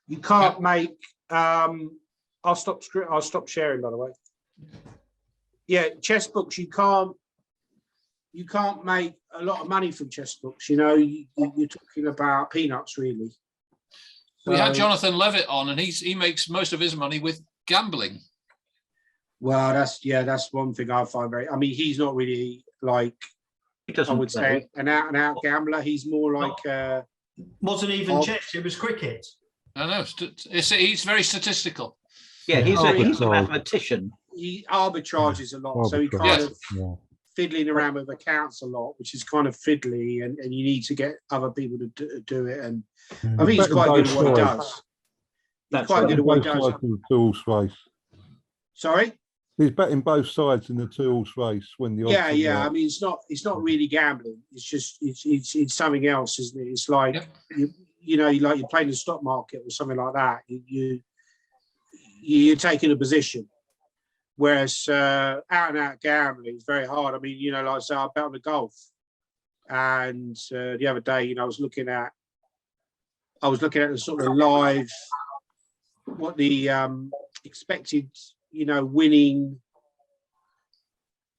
you can't make. I'll stop sharing, by the way. Yeah, chess books, you can't make a lot of money from chess books. You know, you're talking about peanuts, really. We had Jonathan Levitt on, and he makes most of his money with gambling. Well, that's one thing I find very. I mean, he's not really like, I would say, an out gambler. He's more like wasn't even chess; it was cricket. I know. He's very statistical. Yeah, he's a mathematician. He arbitrages a lot, so he kind of fiddling around with accounts a lot, which is kind of fiddly, and you need to get other people to do it. And I think he's quite good at what he does. He's quite good at what he does. In the two-horse race. Sorry? He's betting both sides in the two-horse race when the yeah. I mean, it's not really gambling. It's just it's something else, isn't it? It's like you know, like you're playing the stock market or something like that. You're taking a position. Whereas out and out gambling is very hard. I mean, you know, like I say, I bet on the golf, and the other day, you know, I was looking at the sort of live, what the expected, you know, winning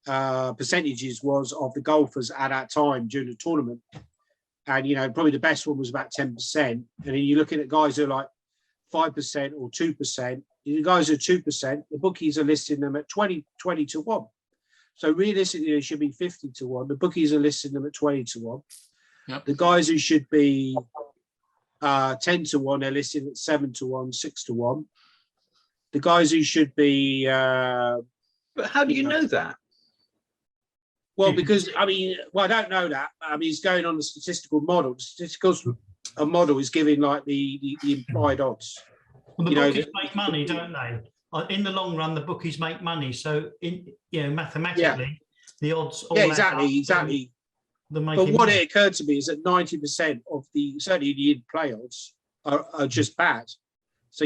percentages was of the golfers at that time during the tournament, and you know, probably the best one was about 10%, and then you're looking at guys who are like 5% or 2%. The guys are 2%. The bookies are listing them at 20 to 1. So realistically, it should be 50 to 1. The bookies are listing them at 20 to 1. Yep. The guys who should be 10 to 1, they're listed at 7 to 1, 6 to 1. The guys who should be. But how do you know that? Well, because I don't know that. I mean, it's going on the statistical model. The statistical model is giving like the implied odds. Well, the bookies make money, don't they? In the long run, the bookies make money. So, mathematically, the odds. All exactly. But what it occurred to me is that 90% of certainly the in-play odds are just bad. So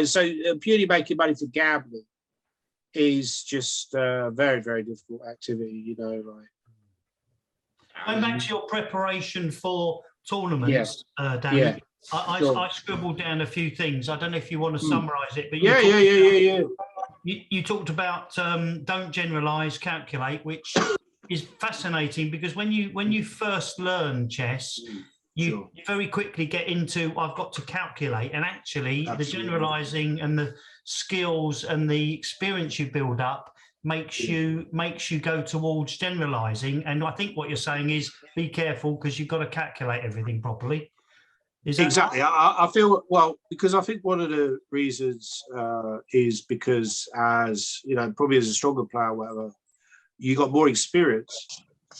so purely making money for gambling is just a very, very difficult activity. You know, like. Going back to your preparation for tournaments, Danny. Yeah. I scribbled down a few things. I don't know if you want to summarise it, but you talked about don't generalise, calculate, which is fascinating because when you first learn chess, you very quickly get into I've got to calculate, and actually the generalising and the skills and the experience you build up makes you go towards generalising. And I think what you're saying is be careful because you've got to calculate everything properly. Exactly. I feel, well, because I think one of the reasons is because as, you know, probably as a stronger player, whatever, you got more experience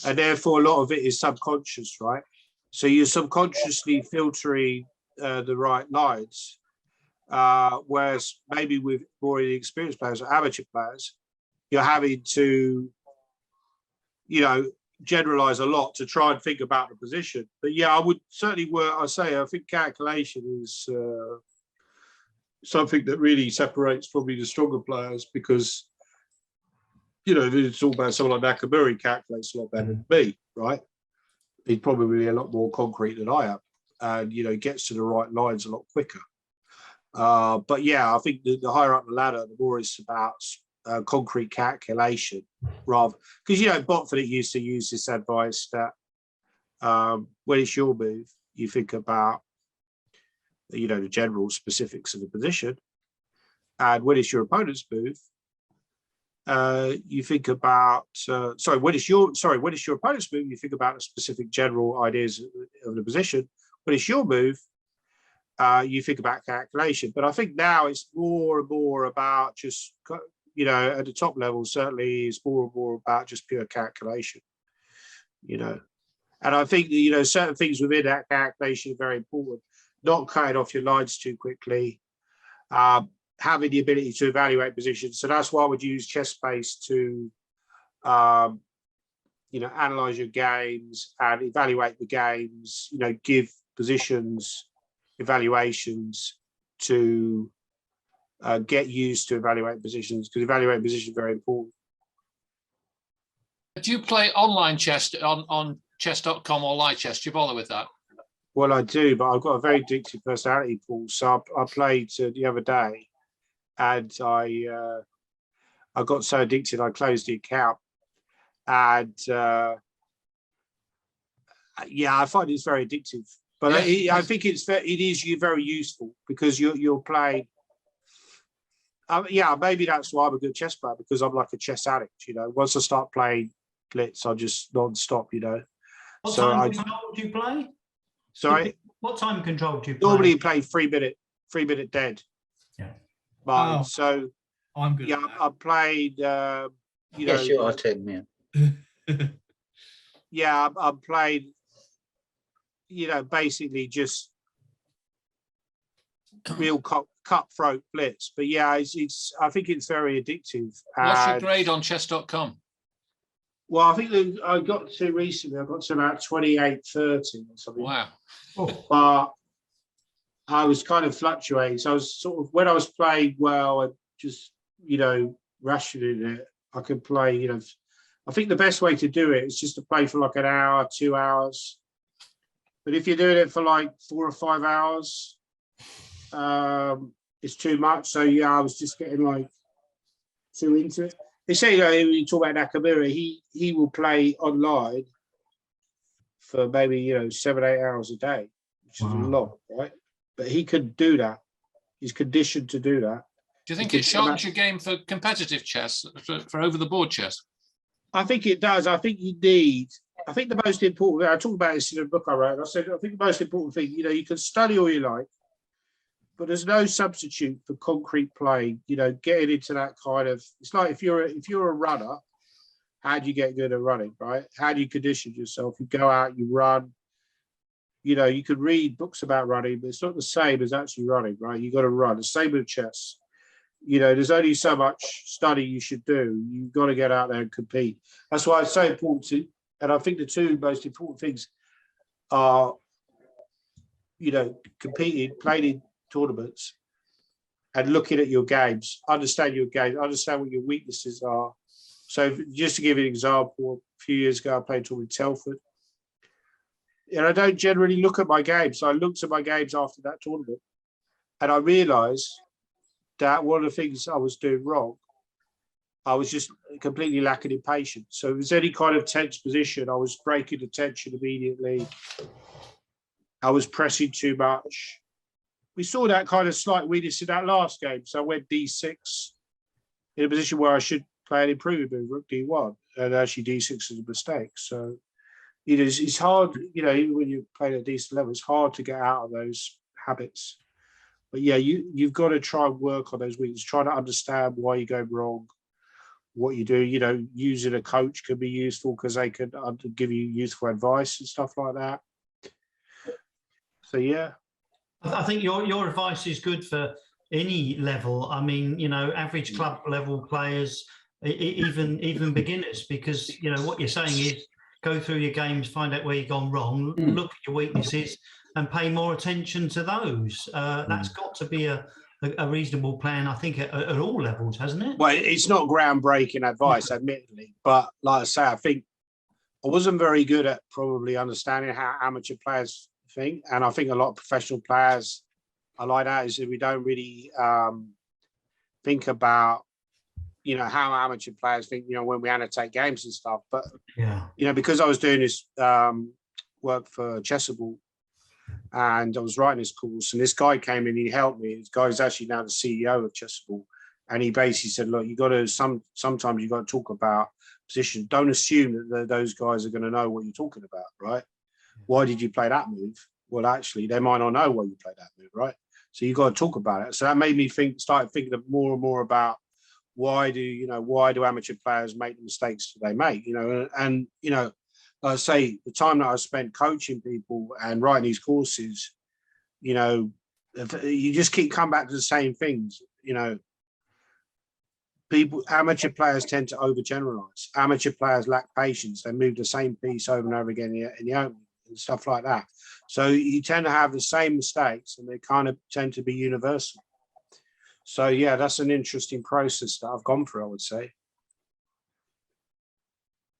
and therefore a lot of it is subconscious, right? So you're subconsciously filtering the right lines. Whereas maybe with more experienced players or amateur players, you're having to, generalize a lot to try and think about the position. But yeah, I would certainly I think calculation is something that really separates probably the stronger players, because, it's all about someone like Nakamura calculates a lot better than me, right? He's probably a lot more concrete than I am, and, gets to the right lines a lot quicker. But yeah, I think the higher up the ladder, the more it's about concrete calculation, rather, because Botford used to use this advice that when it's your move, you think about the general specifics of the position, and when it's your opponent's move, you think about when it's your opponent's move, you think about the specific general ideas of the position. When it's your move, you think about calculation. But I think now it's more and more about just, at the top level, certainly it's more and more about just pure calculation, And I think, certain things within that calculation are very important. Not cutting off your lines too quickly, having the ability to evaluate positions. So that's why I would use chess space to, analyze your games and evaluate the games, give positions, evaluations to get used to evaluate positions, because evaluating positions is very important. Do you play online chess on chess.com or live chess? Do you bother with that? Well, I do, but I've got a very addictive personality, Paul. So I played the other day, and I got so addicted I closed the account, and I find it's very addictive. But I think it is very useful, because you're playing. Maybe that's why I'm a good chess player, because I'm like a chess addict. Once I start playing Blitz, I just non-stop. What time control do you play? Sorry. What time control do you play? Normally, you play 3 minute dead. Yeah. But so I'm good. Yeah, I played. Yes, you are, Tim. Yeah. Yeah, I played. Basically just real cutthroat Blitz. But yeah, it's. I think it's very addictive. What's your grade on chess.com? Well, I think I got to recently. I got to about 28-30 or something. Wow. But I was kind of fluctuating. So I was sort of, when I was playing well and just rationing it, I could play. I think the best way to do it is just to play for like an hour, 2 hours. But if you're doing it for like 4 or 5 hours, it's too much. So yeah, I was just getting like too into it. They say, when you talk about Nakamura, he will play online for maybe 7-8 hours a day, which is a lot, right? But he could do that. He's conditioned to do that. Do you think it sharpens your game for competitive chess, for over the board chess? I think it does. I think you need. I think the most important. I talked about this in a book I wrote. I said I think the most important thing. You can study all you like, but there's no substitute for concrete playing. Getting into that kind of. It's like if you're a runner, how do you get good at running, right? How do you condition yourself? You go out, you run. You could read books about running, but it's not the same as actually running, right? You got to run. The same with chess. There's only so much study you should do. You've got to get out there and compete. That's why it's so important to. And I think the two most important things are, competing, playing in tournaments, and looking at your games, understand your games, understand what your weaknesses are. So just to give you an example, a few years ago, I played a tournament with Telford. And I don't generally look at my games. So I looked at my games after that tournament, and I realised that one of the things I was doing wrong, I was just completely lacking in patience. So if there's any kind of tense position, I was breaking the tension immediately. I was pressing too much. We saw that kind of slight weakness in that last game. So I went D6 in a position where I should play an improving move, Rook D1, and actually D6 is a mistake. So it's hard, even when you're playing at a decent level, it's hard to get out of those habits. But yeah, you've got to try and work on those weaknesses, try to understand why you're going wrong, what you do. Using a coach can be useful because they can give you useful advice and stuff like that. So yeah, I think your advice is good for any level. I mean, you know, average club level players, even beginners, because you know what you're saying is go through your games, find out where you've gone wrong, look at your weaknesses, and pay more attention to those. That's got to be a reasonable plan, I think, at all levels, hasn't it? well, it's not groundbreaking advice, admittedly, but like I say, I think I wasn't very good at probably understanding how amateur players think, and I think a lot of professional players are like that. Is that we don't really think about, you know, how amateur players think, you know, when we annotate games and stuff. But yeah, you know, because I was doing this work for Chessable, and I was writing this course, and this guy came in, he helped me. This guy's actually now the CEO of Chessable, and he basically said, look, you got to sometimes you got to talk about position. Don't assume that those guys are going to know what you're talking about, right? Why did you play that move? Well, actually, they might not know why you played that move, right? So you got to talk about it. So that made me start thinking of more and more about why do amateur players make the mistakes that they make, you know, and you know, I say the time that I spent coaching people and writing these courses, you know, you just keep coming back to the same things, you know. Amateur players tend to overgeneralize. Amateur players lack patience. They move the same piece over and over again in the opening and stuff like that. So you tend to have the same mistakes, and they kind of tend to be universal. So yeah, that's an interesting process that I've gone through, I would say.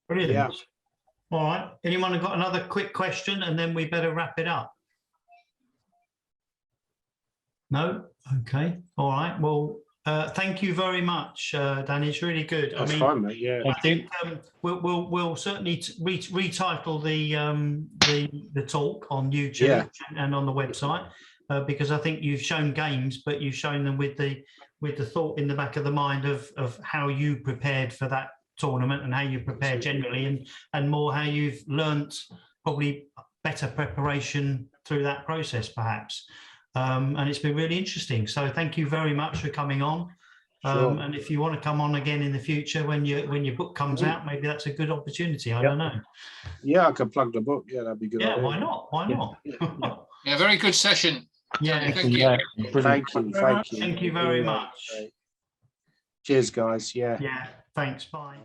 brilliant. Yeah. All right. Anyone have got another quick question, and then we better wrap it up? No? Okay. All right. Well, thank you very much, Danny. It's really good. That's fine, mate. Yeah. I think we'll certainly retitle the talk on YouTube and on the website, because I think you've shown games, but you've shown them with the thought in the back of the mind of how you prepared for that tournament and how you prepare generally, and more how you've learnt probably better preparation through that process, perhaps. And it's been really interesting. So thank you very much for coming on. Sure. And if you want to come on again in the future when your book comes out, maybe that's a good opportunity. I don't know. Yeah, I could plug the book. Yeah, that'd be good. Yeah, idea. why not? Why not? Yeah, very good session. Yeah, Thank you. Yeah, Thank brilliant. you. Thank you. Thank you very much. Cheers, guys. Yeah. Yeah, thanks. Bye.